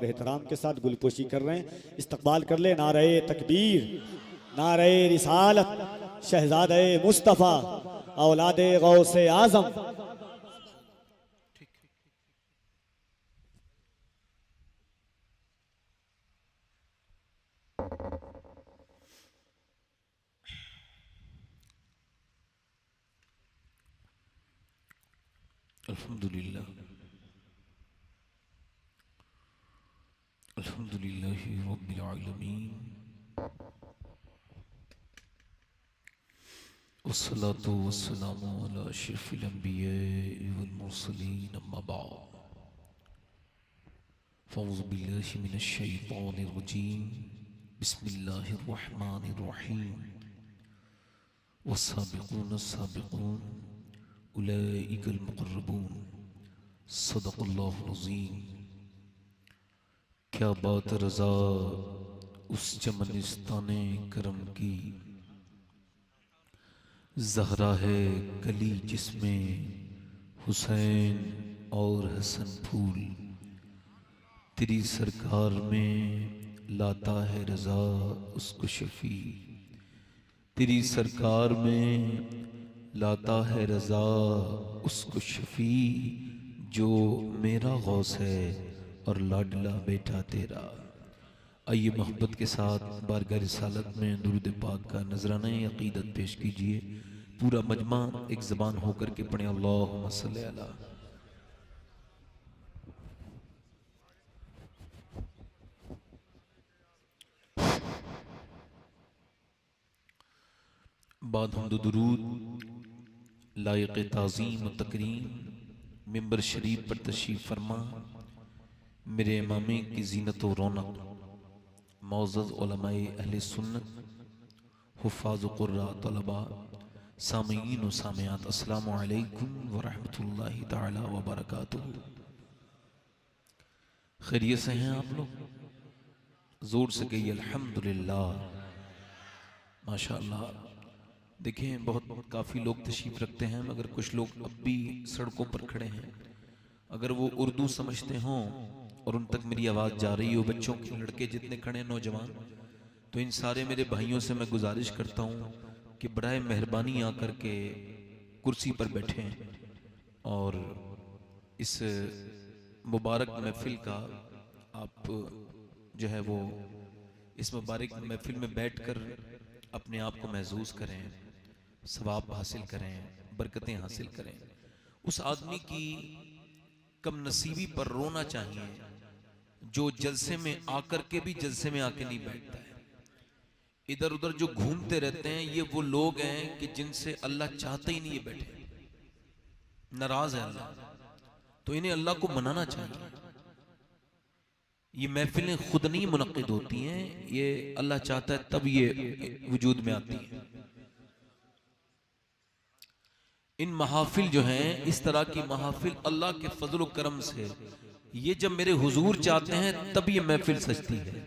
एहतराम के साथ गुलपोशी कर रहे हैं। इस्तकबाल कर ले नारे तकबीर, नारे रिसालत, शहजादे मुस्तफ़ा औलादे गौसे आजम। अल्हम्दुलिल्लाह अल्हम्दुलिल्लाहि रब्बिल आलमीन वस्सलातु वस्सलामु अला अशरफिल अंबिया'i वल मुरसलीन अम्मा बअद फ़अऊज़ु बिल्लाहि मिनश शैतानिर रजीम बिस्मिल्लाहिर रहमानिर रहीम वस्साबिक़ून अस्साबिक़ून उलाइकल मुक़र्रबून सदक़ल्लाहुल अज़ीम। क्या बात रज़ा उस चमनिस्ताने करम की, ज़हरा है कली जिसमें हुसैन और हसन फूल। तेरी सरकार में लाता है रज़ा उसको शफ़ी, तेरी सरकार में लाता है रज़ा उसको शफ़ी, जो मेरा गौस है और लाडला बेटा तेरा। आइए मोहब्बत के साथ बारगाह रिसालत में दुरूद पाक का नजराना अक़ीदत पेश कीजिए। पूरा मजमा एक ज़बान होकर के पढ़े अल्लाहुम्मा सल्ली अला। बाद हम्द दुरूद लायक़ ताज़ीम व तकरीम मिंबर शरीफ पर तशरीफ़ फरमा मेरे इमामे की ज़ीनत व रौनक मौज़ज़ उलमाए अहले सुन्नत हुफ़ाज़ क़ुर्रा तलबा सामीन व सामियात अस्सलामु अलैकुम व रहमतुल्लाहि ताला व बरकातुहू। खैरियत से हैं आप लोग? जोर से कहिए अल्हम्दुलिल्लाह। माशाअल्लाह। देखें बहुत काफ़ी लोग तशरीफ़ रखते हैं मगर कुछ लोग अब भी सड़कों पर खड़े हैं। अगर वो उर्दू समझते हों और उन तक मेरी आवाज़ जा रही हो, बच्चों के लड़के जितने खड़े नौजवान, तो इन सारे मेरे भाइयों से मैं गुजारिश करता हूँ कि बराए मेहरबानी आकर के कुर्सी पर बैठें और इस मुबारक महफिल का आप जो है वो इस मुबारक महफिल में बैठकर अपने आप को महसूस करें, सवाब हासिल करें, बरकतें हासिल करें। उस आदमी की कम नसीबी पर रोना चाहिए जो जलसे में आकर के भी जलसे में आके नहीं बैठता है। इधर उधर जो घूमते रहते हैं ये वो लोग हैं कि जिनसे अल्लाह चाहते ही नहीं ये बैठे, नाराज है अल्लाह, तो इन्हें अल्लाह को मनाना चाहिए। ये महफिलें खुद नहीं मुनक्किद होती हैं, ये अल्लाह चाहता है तब ये वजूद में आती हैं। इन महाफिल जो हैं, इस तरह की महाफिल अल्लाह के फजल व करम से ये जब मेरे हुजूर चाहते हैं तब ये महफिल सजती है,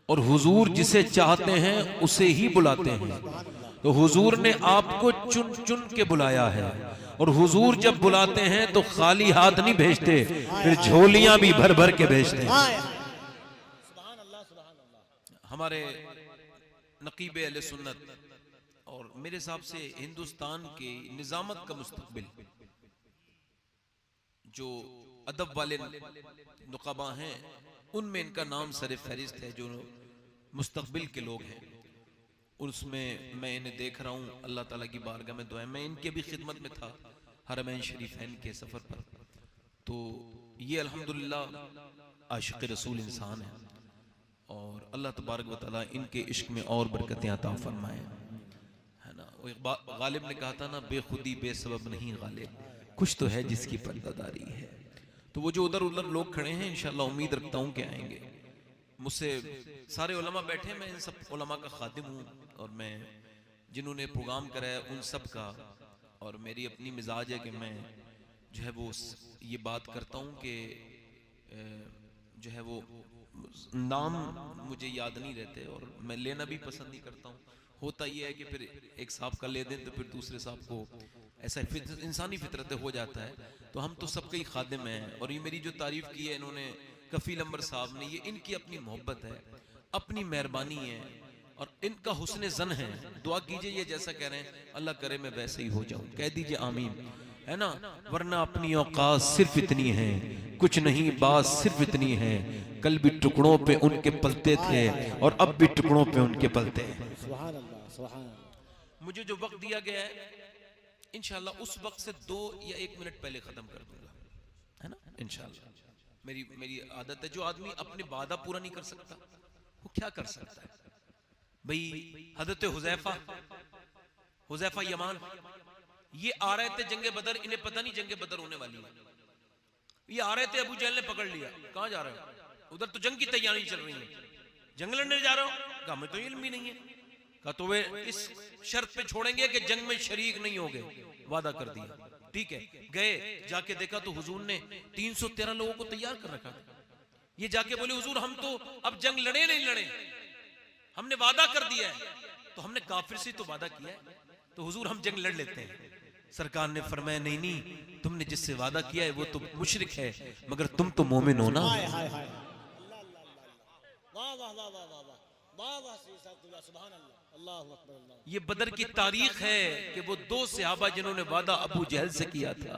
और हुजूर जिसे चाहते हैं उसे ही बुलाते हैं। तो हुजूर ने आपको चुन चुन के बुलाया है, और हुजूर जब बुलाते हैं तो खाली हाथ नहीं भेजते, फिर झोलियां भी भर भर के भेजते हैं। हमारे नकीब अहले सुन्नत और मेरे हिसाब से हिंदुस्तान के निजामत का मुस्तकबिल जो अदब वाले नुकाबा हैं उनमें इनका नाम सर फहरिस्त है, जो मुस्तकबिल के लोग हैं उसमें मैं इन्हें देख रहा हूँ। अल्लाह ताला की बारगाह में दुआ है, मैं इनके भी खिदमत में था हरमैन शरीफैन के सफ़र पर, तो ये अल्हम्दुलिल्लाह आशिक़ रसूल इंसान है और अल्लाह तबारक व तआला इनके इश्क में और बरकतें अता फरमाए, है ना। गालिब ने कहा था ना, बेखुदी बेसबब नहीं गालिब, कुछ तो है जिसकी पर्दादारी है। तो वो जो उधर उधर लोग खड़े हैं इंशाअल्लाह उम्मीद रखता हूँ कि आएंगे। मुझसे सारे उलमा बैठे, मैं इन सब उलमा का खादिम हूँ और मैं जिन्होंने प्रोग्राम कराया उन सब का, और मेरी अपनी मिजाज है कि मैं जो है वो ये बात करता हूँ कि जो है वो नाम मुझे याद नहीं रहते और मैं लेना भी पसंद नहीं करता हूँ। होता ये है कि फिर एक साहब का ले दें तो फिर दूसरे साहब को ऐसा इंसानी फितरत हो जाता है। तो हम तो सबके ही खादिम हैं, और ये मेरी जो तारीफ की है इन्होंने कफील अंबर साहब ने, ये इनकी अपनी मोहब्बत है, अपनी मेहरबानी है और इनका हुस्न जन है। दुआ कीजिए ये जैसा कह रहे हैं अल्लाह करे मैं वैसे ही हो जाऊं, कह दीजिए आमीन, है ना। वरना अपनी औकात सिर्फ इतनी है, कुछ नहीं बात सिर्फ इतनी है, कल भी टुकड़ों पे उनके पलते थे और अब भी टुकड़ों पे उनके पलते हैं। सुभान अल्लाह, सुभान अल्लाह। मुझे जो वक्त दिया गया है इंशाल्लाह उस वक्त से 2 या 1 मिनट पहले खत्म कर दूंगा, है ना, इंशाल्लाह। मेरी आदत है, जो आदमी अपने वादा पूरा नहीं कर सकता वो क्या कर सकता है भाई। हजरत हुज़ैफा यमान ये आ रहे थे जंगे बदर, इन्हें पता नहीं जंगे बदर होने वाली है, ये आ रहे थे, अबू जहल ने पकड़ लिया, कहां जा रहे हो, उधर तो जंग की तैयारी चल रही है, जंग लड़ने जा रहा हूं, कहा हमें तो इल्म भी नहीं है, कहा तो वे इस शर्त पे छोड़ेंगे कि जंग में शरीक नहीं होंगे, वादा कर दिया, ठीक है। गए, जाके देखा तो हुजूर ने 313 लोगों को तैयार कर रखा, ये जाके बोले हुजूर हम तो अब जंग लड़े नहीं लड़े, हमने वादा कर दिया है, तो हमने काफिर से तो वादा किया है, तो हुजूर हम जंग लड़ लेते हैं। सरकार ने फरमाया नहीं नहीं, तुमने जिससे वादा किया है वो तो मुशरिक है, मगर तुम तो मोमिन हो ना। हाय हाय हाय, अल्लाह अल्लाह अल्लाह, वाह वाह वाह वाह वाह वाह वाह, सुभान अल्लाह, अल्लाहु अकबर अल्लाह। ये बदर की तारीख है कि वो 2 सहाबा जिन्होंने वादा अबू जहल से किया था,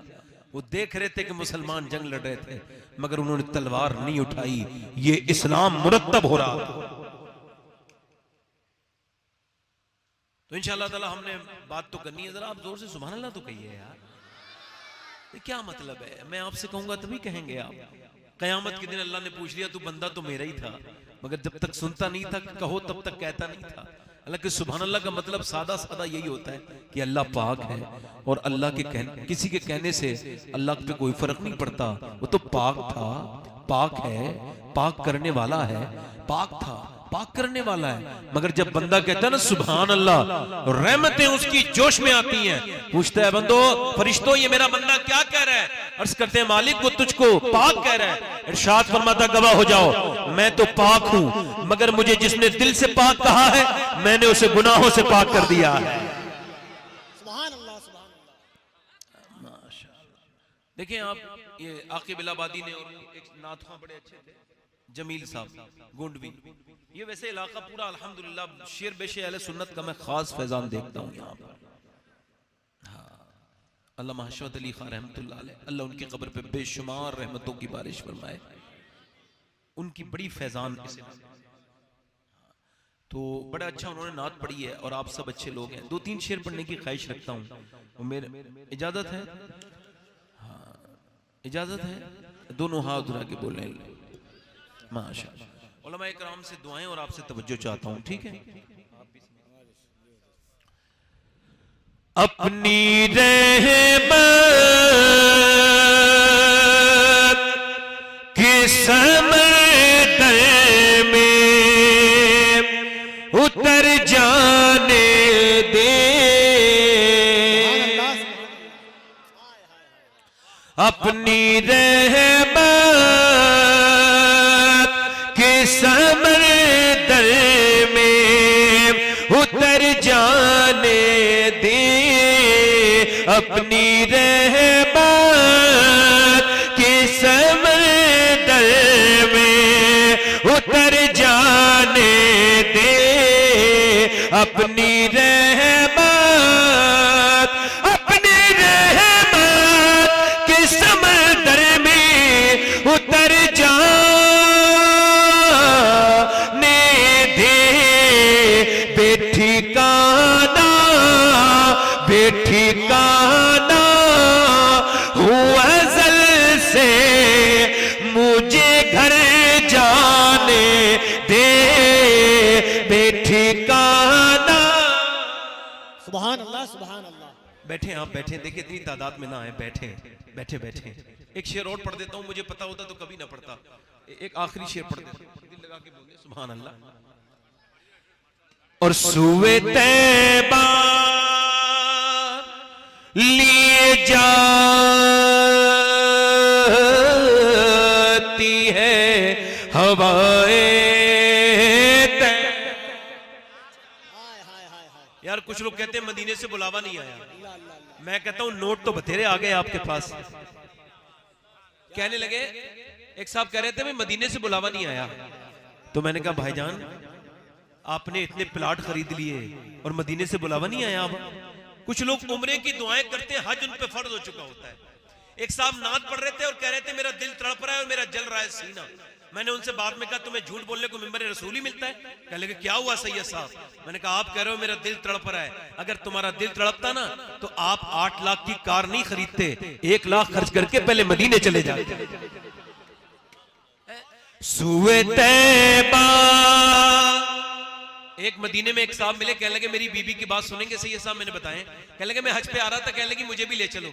वो देख रहे थे कि मुसलमान जंग लड़ रहे थे, मगर उन्होंने तलवार नहीं उठाई, ये इस्लाम मुरत्तब हो रहा था। तो इंशाअल्लाह ताला हमने बात तो करनी है, जरा आप जोर से सुभान अल्लाह तो कहिए यार, ये क्या मतलब है, मैं आपसे कहूंगा तभी कहेंगे आप। कयामत के दिन अल्लाह ने पूछ लिया, तू बंदा तो मेरा ही था, मगर जब तक सुनता नहीं था कहो तब तक कहता नहीं था। हालांकि सुभान अल्लाह का मतलब सादा सादा यही होता है कि अल्लाह पाक है, और अल्लाह के किसी के कहने से अल्लाह पे कोई फर्क नहीं पड़ता, वो तो पाक था, पाक है, पाक करने वाला है, पाक था, पाक करने वाला है। मगर जब बंदा कहता है ना सुभान अल्लाह, रहमतें उसकी जोश में आती हैं, पूछता है बंदो फरिश्तों ये मेरा बंदा क्या कह रहा है, अर्ज करते हैं मालिक वो तुझको पाक कह रहा है। इरशाद फरमाता गवाह हो जाओ मैं तो पाक हूं, मगर मुझे जिसने दिल से पाक कहा है मैंने उसे गुनाहों से पाक कर दिया है। सुभान अल्लाह, सुभान अल्लाह, माशाअल्लाह। देखिए आप ये आकिब इलाहाबादी ने, और एक नाथुआ बड़े अच्छे थे जमील साहब गोंडवी, ये वैसे इलाका पूरा अल्हम्दुलिल्लाह शेर बेशे अहले सुन्नत का मैं खास फैजान देखता हूँ यहाँ पर। अल्लाह महशवत अली खान रहमतुल्लाह अलैह, अल्लाह उनकी कब्र पे बेशुमार रहमतों की बारिश फरमाए, उनकी बड़ी फैजान। तो बड़ा अच्छा उन्होंने नात पढ़ी है और आप सब अच्छे लोग हैं, 2-3 शेर पढ़ने की ख्वाहिश रखता हूँ, मेरे इजाजत है? हाँ इजाजत है, दोनों हाथ उठा के बोले माशाअल्लाह। उलमा इकराम से दुआएं और आपसे तवज्जो चाहता हूँ, ठीक है। अपनी रहमत के समंदर में उतर जाने दे, अपनी रहमत के समंदर में उतर जाने दे, अपनी रहमत के समंदर में उतर जाने दे, अपनी रहमत, अपनी रहमत के समंदर में उतर जाने दे, बेठिकाना बेठिकाना हुआ अज़ल से मुझे घर जाने दे, बेठिकाना। सुभान अल्लाह, सुभान अल्लाह। बैठे आप बैठे, देखिए इतनी तादाद में ना आए, बैठे बैठे बैठे। एक शेर और पढ़ देता हूँ, मुझे पता होता तो कभी ना पढ़ता, एक आखिरी शेर पढ़ देता हूँ, दिल लगा के बोलिए सुभान अल्लाह। और सुए तैबा लिए जाती है हवाएं, यार कुछ लोग कहते हैं मदीने से बुलावा नहीं आया, मैं कहता हूं नोट तो बथेरे आ गए आपके पास। कहने लगे एक साहब कह रहे थे मैं मदीने से बुलावा नहीं आया। तो मैंने कहा भाईजान आपने इतने प्लाट खरीद लिए और मदीने से बुलावा नहीं आया। अब कुछ लोग उम्रे की दुआएं करते हैं, हज उन पे फर्ज हो चुका होता है। एक साहब नात पढ़ रहे थे और कह रहे थे मेरा दिल तड़प रहा है और मेरा जल रहा है सीना। मैंने उनसे बाद में कहा तुम्हें झूठ बोलने को मिंबर रसूल ही मिलता है? कह लगे क्या हुआ सैयद साहब? मैंने कहा आप कह रहे हो मेरा दिल तड़प रहा है, अगर तुम्हारा दिल तड़पता ना तो आप 8 लाख की कार नहीं खरीदते, 1 लाख खर्च करके पहले मदीने चले जाते। सुए तैबा एक मदीने में एक साहब मिले, कहने लगे मेरी बीबी की बात सुनेंगे सैयद साहब? मैंने बताएं। कहने लगे मैं हज पे आ रहा था, कहने लगी मुझे भी ले चलो।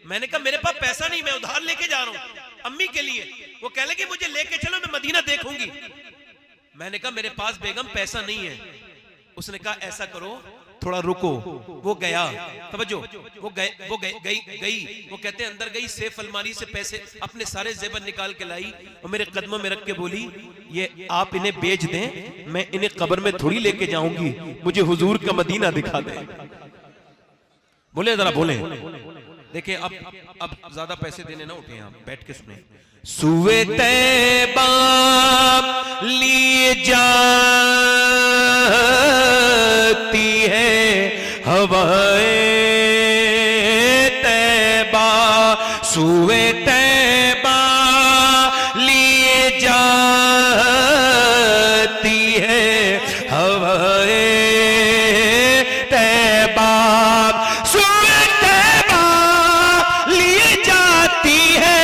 मैंने कहा मेरे पास पैसा नहीं, मैं उधार लेके जा रहा हूं अम्मी के लिए। वो कहने लगी मुझे लेके चलो, मैं मदीना देखूंगी। मैंने कहा मेरे पास बेगम पैसा नहीं है। उसने कहा ऐसा करो थोड़ा रुको। वो गया, तवज्जो, वो गई। वो कहते हैं अंदर गई, सेफ अलमारी से पैसे अपने सारे जेवर निकाल के लाई और मेरे कदमों में रख के बोली ये आप इन्हें बेच दें, मैं इन्हें कब्र में थोड़ी लेके जाऊंगी, मुझे हुजूर का मदीना दिखा दें। बोले जरा बोले। देखिए अब ज्यादा पैसे देने ना उठे, आप बैठ के सुने। सुए तैबा लिए जाती है हवाए तैबा, सुए तैबा लिए जाती है हवाए तैबा, सुए तैबा लिए जाती है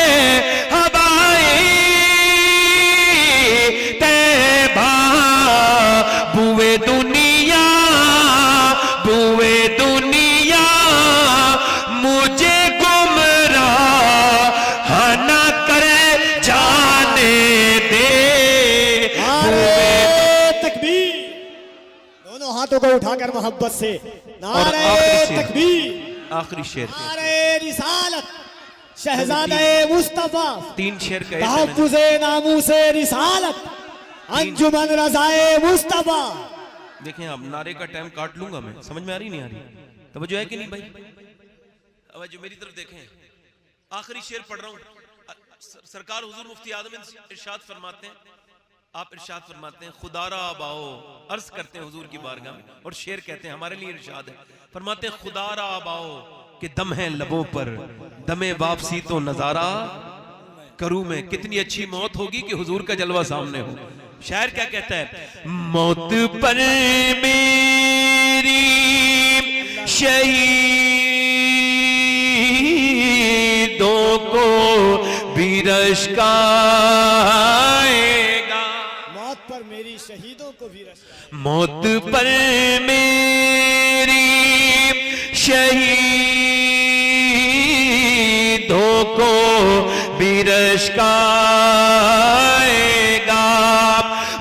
दुनिया मुझे गुमराह ना करे जाने दे। तकबीर, दोनों हाथों को उठाकर मोहब्बत से नारे तकबीर। आखिरी शेर, नारे रिसालत शहजादे मुस्तफा, 3 शेर कहे तहफ्फुज़े नामूसे रिसालत अंजुमन रज़ाए मुस्तफा। देखें अब नारे का टाइम काट लूंगा मैं, समझ में आ रही नहीं आ रही? तवज्जो है कि नहीं भाई? अब जो मेरी तरफ देखें, आखिरी शेर पढ़ रहा हूं। सरकार हुजूर मुफ्ती आदम इरशाद फरमाते हैं, आप इरशाद फरमाते हैं खुदारा आबाओ, अर्ज करते हैं हुजूर की बारगाह में और शेर कहते हैं हमारे लिए इरशाद है। फरमाते हैं खुदारा आबाओ कि दम है लबों पर, दमे वापसी तो नजारा करूं मैं। कितनी अच्छी मौत होगी कि हुजूर का जलवा सामने हो। शायर क्या कहता है? मौत पर मेरी शहीदों को भी रश्क आएगा, मौत पर मेरी शहीदों को भी रश्क, मौत पर मेरी शहीदों को भी रश्क आएगा,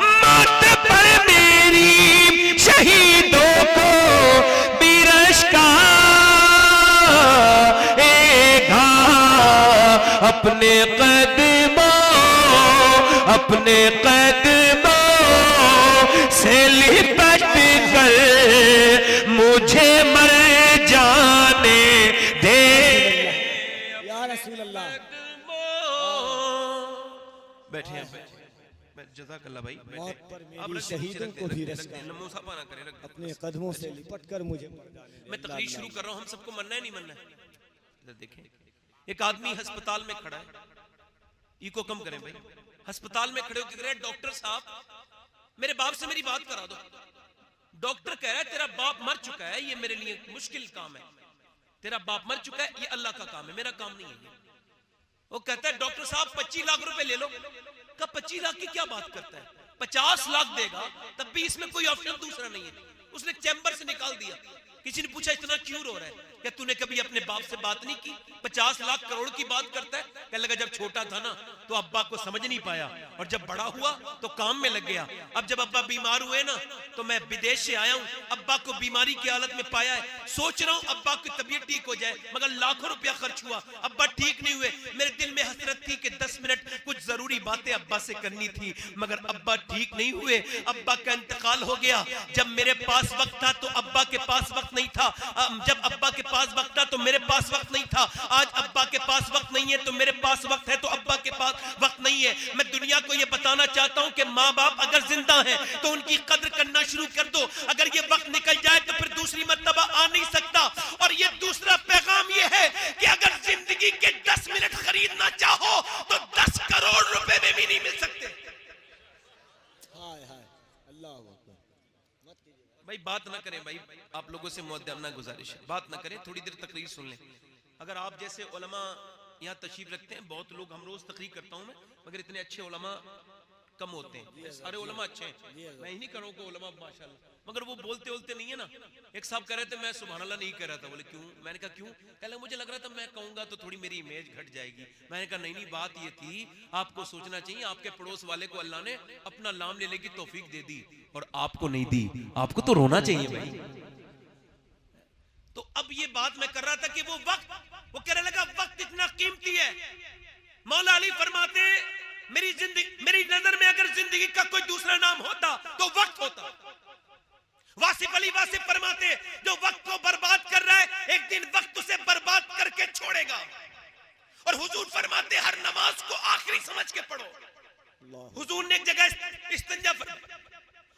मौत पर मेरी शहीदों को भी रश्क आएगा, अपने कदमों से लिपट कर मुझे मर जाने दे या रसूल अल्लाह। बैठे हैं जज़ाकल्लाह भाई, मौत पर मेरी शहीदों को भी रश्क, अपने कदमों से लिपट कर मुझे मर जाने दे। मैं तकरीर शुरू कर रहा हूं, हम सबको मनना है नहीं मनना है? देखें एक आदमी अस्पताल में खड़ा है, इको कम करें भाई, अस्पताल में खड़े होकर डॉक्टर साहब मेरे बाप से मेरी बात करा दो। डॉक्टर कह रहा है तेरा बाप मर चुका है, ये मेरे लिए मुश्किल काम है, तेरा बाप मर चुका है, ये अल्लाह का काम है, मेरा काम नहीं है। वो कहता है डॉक्टर साहब 25 लाख रुपए ले लो। कहा 25 लाख की क्या बात करता है, 50 लाख देगा तब भी इसमें कोई ऑप्शन दूसरा नहीं है। उसने चैम्बर से निकाल दिया। किसी ने पूछा इतना क्यों रो रहा है? क्या तूने कभी अपने बाप से बात नहीं की? 50 लाख करोड़ की बात करता है। कहने लगा जब छोटा था ना तो अब्बा को समझ नहीं पाया और जब बड़ा हुआ तो काम में लग गया। अब जब अब्बा बीमार हुए ना तो मैं विदेश से आया हूँ, अब्बा को बीमारी की हालत में पाया है, सोच रहा हूँ अब्बा की तबीयत ठीक हो जाए, मगर लाखों रुपया खर्च हुआ, अब्बा ठीक नहीं हुए। मेरे दिल में हसरत थी कि 10 मिनट कुछ जरूरी बातें अब्बा से करनी थी, मगर अब्बा ठीक नहीं हुए, अब्बा का इंतकाल हो गया। जब मेरे पास वक्त था तो अब्बा के पास वक्त नहीं था, जब अब्बा के पास वक्त था तो मेरे पास वक्त नहीं था, आज अब्बा के पास वक्त नहीं है तो मेरे पास वक्त है, तो अब्बा के पास वक्त नहीं है। मैं दुनिया को यह बताना चाहता हूं कि माँ बाप अगर जिंदा हैं तो उनकी कद्र करना शुरू कर दो, अगर ये वक्त निकल जाए तो फिर दूसरी मर्तबा आ नहीं सकता। और ये दूसरा पैगाम ये है कि अगर जिंदगी के 10 मिनट खरीदना चाहो तो 10 करोड़ रुपए में भी नहीं मिल सकते। हाय हाय, अल्लाह अकबर। भाई बात ना करें भाई, आप लोगों से मुअद्दबना गुजारिश है, बात ना करें, थोड़ी देर तकरीर सुन लें। अगर आप जैसे उलमा यहाँ तशरीफ रखते हैं, बहुत लोग, हम रोज तकरीर करता हूँ मैं, मगर इतने अच्छे उलमा कम होते हैं। सारे उलमा अच्छे हैं, मैं ही नहीं कह रहा हूँ कि उलमा माशाल्लाह, मगर वो बोलते बोलते नहीं है ना। एक साहब कह रहे थे मैं सुभान अल्लाह नहीं कह रहा था, बोले क्यों? मैंने कहा क्यों? कह लगा मुझे लग रहा था मैं कहूंगा तो थोड़ी मेरी इमेज घट जाएगी। मैंने कहा नहीं नहीं, बात ये थी आपको सोचना चाहिए, आपके पड़ोस वाले को अल्लाह ने अपना नाम लेने की तौफीक दे दी और आपको नहीं दी, आपको तो रोना चाहिए भाई। तो अब ये बात मैं कर रहा था कि वो वक्त, वो कहने लगा वक्त इतना कीमती है। मौला अली फरमाते मेरी जिंदगी, मेरी नजर में अगर जिंदगी का कोई दूसरा नाम होता तो वक्त होता। वासिफ अली वासिफ फरमाते जो वक्त को बर्बाद कर रहा है एक दिन वक्त उसे बर्बाद करके छोड़ेगा। और हुजूर फरमाते हर नमाज को आखिरी समझ के पढ़ो। हुजूर ने एक जगह इस्तिंजा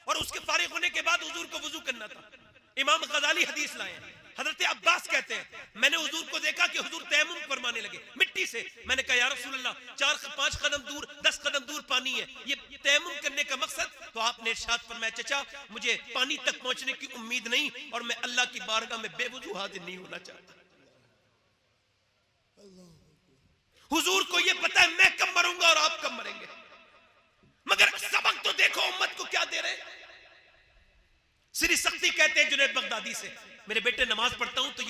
और उसके फारिग होने के बाद हुजूर को वुजू करना था। इमाम गजाली हदीस लाए, हजरत अब्बास कहते हैं मैंने हुजूर को देखा कि हुजूर तयम्मुम फरमाने लगे मिट्टी से। मैंने कहा या रसूल अल्लाह 4-5 कदम दूर 10 कदम दूर पानी है, ये तयम्मुम करने का मकसद? तो आपने इरशाद फरमाया चचा मुझे पानी तक पहुंचने की उम्मीद नहीं और मैं अल्लाह की बारगाह में बेवजू हाजिर नहीं होना चाहता। हुजूर को ये पता है मैं कब मरूंगा और आप कब मरेंगे, मगर सबक तो देखो उम्मत को क्या दे रहे। श्री सख्ती कहते हैं जुनैद बगदादी से, मेरे बेटे नमाज पढ़ता हूं तो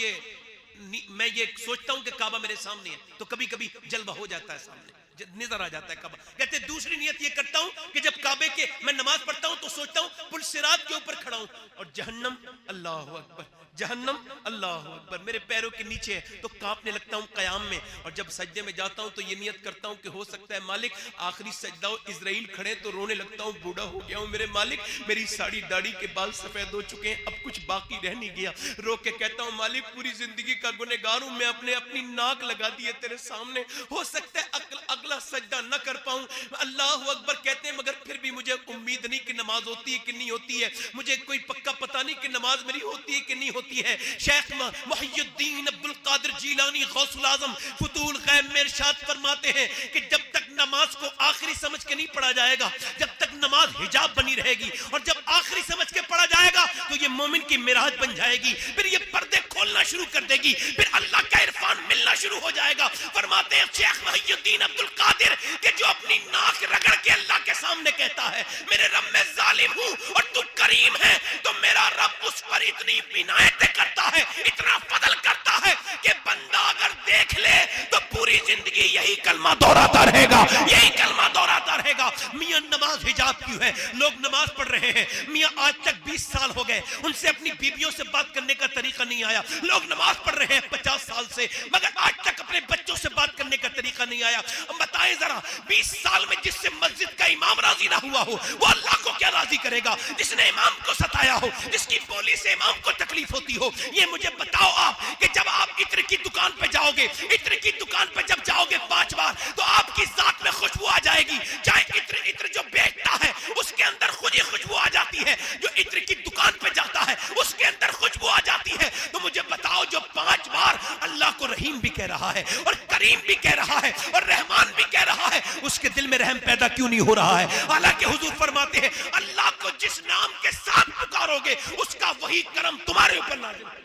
मैं ये सोचता हूं कि काबा मेरे सामने है, तो कभी कभी जलवा हो जाता है, सामने नजर आ जाता है काबा। कहते दूसरी नियत ये करता हूं कि जब काबे के मैं नमाज पढ़ता हूं तो सोचता हूं पुल सिरात के ऊपर खड़ा हूं और जहन्नम अल्लाह अकबर, जहन्नम अल्लाह अकबर मेरे पैरों के नीचे है, तो कांपने लगता हूं कयाम में। और जब सजदे में जाता हूं तो ये नियत करता हूं कि हो सकता है मालिक आखिरी सजदा हो, इजराइल खड़े तो रोने लगता हूं बूढ़ा हो गया हूं मेरे मालिक, मेरी साड़ी दाढ़ी के बाल सफेद हो चुके हैं, अब कुछ बाकी रह नहीं गया। रो के कहता हूं मालिक पूरी जिंदगी का गुनहगार हूं मैं, अपनी नाक लगा दी है तेरे सामने, हो सकता है अगला सजदा न कर पाऊं। अल्लाह अकबर कहते हैं मगर फिर भी मुझे उम्मीद नहीं कि नमाज होती है कि नहीं होती है, मुझे कोई पक्का पता नहीं कि नमाज मेरी होती है कि नहीं होती है। शेख मुहियुद्दीन अब्दुल कादिर जीलानी गौसुल आजम फुतूल गैब में इरशाद फरमाते हैं कि जब तक नमाज को आखिरी समझ के नहीं पढ़ा जाएगा, जब तक नमाज हिजाब बनी रहेगी, और जब आखिरी समझ के पढ़ा जाएगा तो ये मोमिन की मिराज बन जाएगी, फिर ये पर्दे खोलना शुरू कर देगी, फिर अल्लाह का इरफान मिलना शुरू हो जाएगा। फरमाते हैं शेख मुहियुद्दीन अब्दुल कादिर कि जो अपनी नाक रगड़ के अल्लाह के सामने कहता है मेरे रब मैं जालिम हूं और तू करीम है, तो मेरा रब उस पर इतनी इनायतें करता है, इतना फजल करता है कि बंदा अगर देख ले तो पूरी जिंदगी यही कलमा दोहराता रहेगा, यही कलमा दोहराता रहेगा। मियां नमाज हिजाब क्यों है? लोग नमाज पढ़ रहे हैं, मियां आज तक 20 साल हो गए उनसे अपनी बीवियों से बात करने का तरीका नहीं आया। लोग नमाज पढ़ रहे हैं 50 साल से, मगर आज तक अपने बच्चों से बात करने का तरीका नहीं आया। बताएं जरा 20 साल में जिससे मस्जिद का इमाम राजी ना हुआ हो वो अल्लाह को क्या राजी करेगा? जिसने इमाम को सताया हो, जिसकी बोली से इमाम को तकलीफ होती हो, ये मुझे बताओ आप कि जब आप इत्र की दुकान पे जाओगे, इत्र की दुकान पे जब जाओगे 5 बार तो आपकी जात में खुशबू आ जाएगी। चाहे इत्र जो बेचता है उसके अंदर खुद ही खुशबू आ जाती है, जो इत्र की दुकान पे जाता है उसके अंदर खुशबू आ जाती है। तो मुझे बताओ जो 5 बार अल्लाह को रहीम भी कह रहा है और करीम भी कह रहा है और रहमान भी कह रहा है, उसके दिल में रहम पैदा क्यों नहीं हो रहा है? हालांकि हुजूर फरमाते हैं अल्लाह को जिस नाम के साथ पुकारोगे उसका वही करम तुम्हारे ऊपर नाज़िल होगा।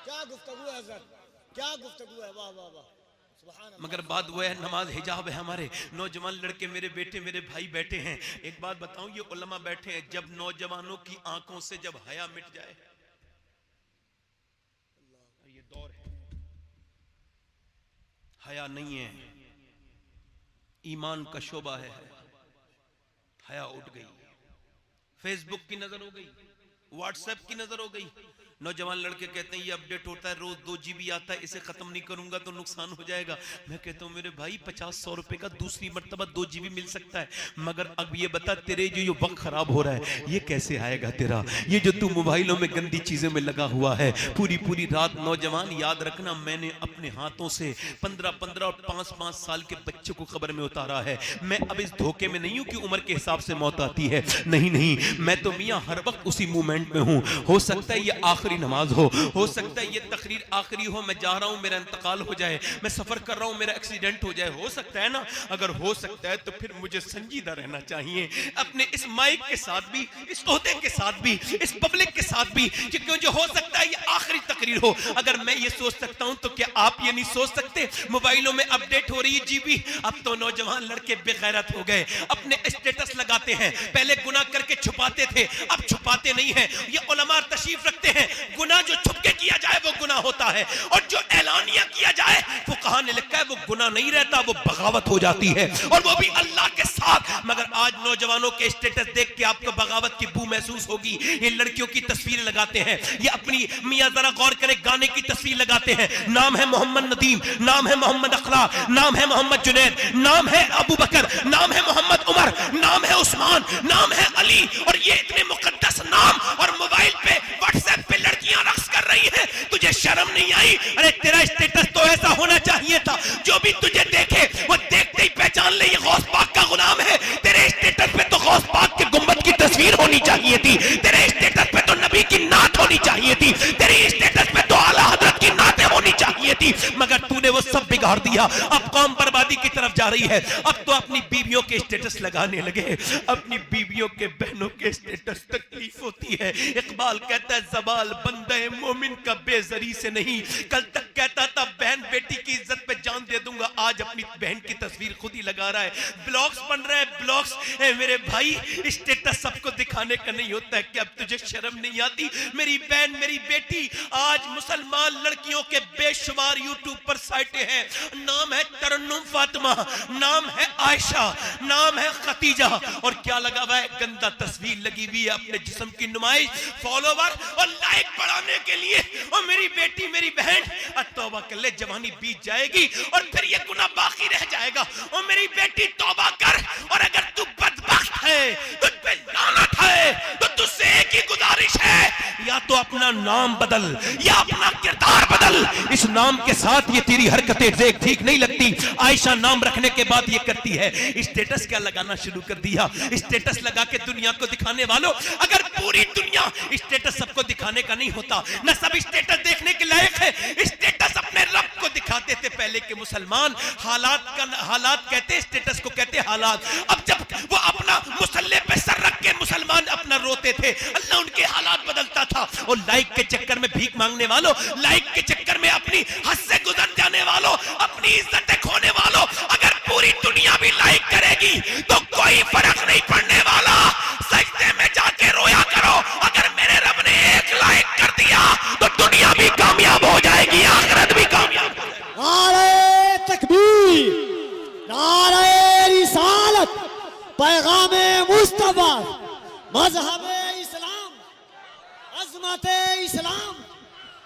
क्या गुफ्तगू है हज़रत, क्या गुफ्तगू है, वाह वाह वाह। मगर बात वो है नमाज हिजाब है। हमारे नौजवान लड़के मेरे बेटे मेरे भाई बैठे हैं, एक बात बताऊं ये उलमा बैठे हैं, जब नौजवानों की आंखों से जब हया मिट जाए, ये दौर है हया नहीं है, ईमान का शोबा है, हया उठ गई, फेसबुक की नजर हो गई, व्हाट्सएप की नजर हो गई, नौजवान लड़के कहते हैं ये अपडेट होता है रोज 2 GB आता है, इसे खत्म नहीं करूंगा तो नुकसान हो जाएगा। मैं कहता हूं मेरे भाई 50-100 रुपए का दूसरी मर्तबा 2 GB मिल सकता है, मगर अब ये बता तेरे जो ये वक्त खराब हो रहा है ये कैसे आएगा तेरा? ये जो तू मोबाइलों में गंदी चीजों में लगा हुआ है पूरी पूरी रात। नौजवान याद रखना, मैंने अपने हाथों से 15-15 और 5-5 साल के बच्चों को कब्र में उतारा है। मैं अब इस धोखे में नहीं हूं कि उम्र के हिसाब से मौत आती है, नहीं नहीं, मैं तो मियां हर वक्त उसी मूवमेंट में हूं। हो सकता है ये आखिरी नमाज हो सकता है ये तकरीर आखिरी हो, मैं जा रहा हूं मेरा इंतकाल हो जाए, मैं सफर कर रहा हूं मेरा एक्सीडेंट हो जाए, हो सकता है ना? अगर हो सकता है तो फिर मुझे संजीदा रहना चाहिए अपने इस माइक के साथ भी, इस ओहदे के साथ भी, इस पब्लिक के साथ भी, क्योंकि जो हो सकता है ये आखिरी तकरीर हो। अगर मैं ये सोच सकता हूं तो क्या आप ये नहीं सोच सकते? मोबाइलों में अपडेट हो रही है जीबी, अब तो नौजवान लड़के बेगैरत हो गए, अपने स्टेटस लगाते हैं। पहले गुनाह करके छुपाते थे, अब छुपाते नहीं है। ये उलमा तशरीफ रखते हैं, गुनाह जो छुप के किया जाए वो गुनाह होता है, और जो ऐलानिया किया जाए वो कहा ने लिखा है वो गुनाह नहीं रहता, वो बगावत हो जाती है, और वो भी अल्लाह के साथ। मगर आज नौजवानों के स्टेटस देख के आपको बगावत की बू महसूस होगी। ये लड़कियों की तस्वीरें लगाते हैं, ये अपनी मियां जरा गौर करें गाने की तस्वीर लगाते हैं, नाम है मोहम्मद नदीम, नाम है मोहम्मद अखलाक, नाम है मोहम्मद जुनैद, नाम है अबू बकर, नाम है मोहम्मद उमर, नाम है उस्मान, नाम है अली, और ये इतने मुकद्दस नाम, और मोबाइल पे व्हाट्सएप पे लड़कियां रक्स कर रही हैं। तुझे शर्म नहीं आई? अरे तेरा स्टेटस तो ऐसा होना चाहिए था, जो भी तुझे देखे वो देखते ही पहचान ले ये गौस पाक का गुलाम है। तेरे स्टेटस पे तो गौस पाक के गुंबद की तस्वीर होनी चाहिए थी, तेरे स्टेटस पे तो नबी की नात होनी चाहिए थी, तेरे स्टेटस पे तो आला हजरत की नातें होनी चाहिए थी, मगर तूने वो सब बिगाड़ दिया। अब कौम बर्बादी की तरफ जा रही है। अब तो अपनी बीवियों के स्टेटस लगाने लगे, अपनी बीवियों के बहनों के स्टेटस तकलीफ होती है। इकबाल कहता है ज़बाल बंदे मोमिन का बेजरी से नहीं, कल तक कहता था बहन बेटी की इज्जत पे जान दे दूंगा, आज अपनी बहन की तस्वीर खुद ही लगा रहा है। ब्लॉग्स बन रहे हैं, ब्लॉग्स। मेरे भाई स्टेटस सबको दिखाने का नहीं होता है, क्या अब तुझे शर्म नहीं आती? मेरी बहन मेरी बेटी, आज मुसलमान लड़कियों के बेशुमार यूट्यूब पर साइटें हैं, नाम है तरन्नुम फातिमा, नाम है आयशा, नाम है खतीजा, और क्या लगा हुआ है? गंदा तस्वीर लगी हुई है, अपने जिस्म की नुमाइश, फॉलोवर और लाइक बढ़ाने के लिए। और मेरी बेटी मेरी बहन, तौबा कर ले, जवानी बीत जाएगी और फिर ये गुनाह बाकी रह जाएगा। और मेरी बेटी तौबा कर, और अगर तू बदबख्त है, तुझ पे लानत है, तो तुझसे एक ही गुजारिश है, या तो अपना नाम बदल या अपना किरदार बदल। इस नाम के साथ ये तेरी हरकतें ठीक नहीं लगती। आयशा नाम रखने के बाद ये करती है, स्टेटस क्या लगाना शुरू कर दिया। स्टेटस लगा के दुनिया को दिखाने वालों, अगर पूरी दुनिया स्टेटस सबको दिखाने का नहीं होता, न सब स्टेटस देखने के लायक है। स्टेटस अपने रब को दिखाते थे पहले के मुसलमान, हालात कहते, स्टेटस को कहते हालात। अब जब वो अपना मुसल्ले पे सर रख के मुसलमान अपना रोते थे, अल्लाह उनके हालात बदलता था। और लाइक के चक्कर में भीख मांगने वालों, लाइक के चक्कर में अपनी हद से गुजर जाने वालों, अपनी इज्जतें खोने वालों, अगर पूरी दुनिया भी लाइक करेगी तो कोई फर्क नहीं पड़ने वाला। सजदे में जाके रोया करो, अगर मेरे रब ने एक लाइक कर दिया तो दुनिया भी कामयाब हो जाएगी, आखिरत भी कामयाब। नारे तकबीर, नारे रिसालत, पैगामे मुस्तफा, मजहबे इस्लाम, अज़मते इस्लाम।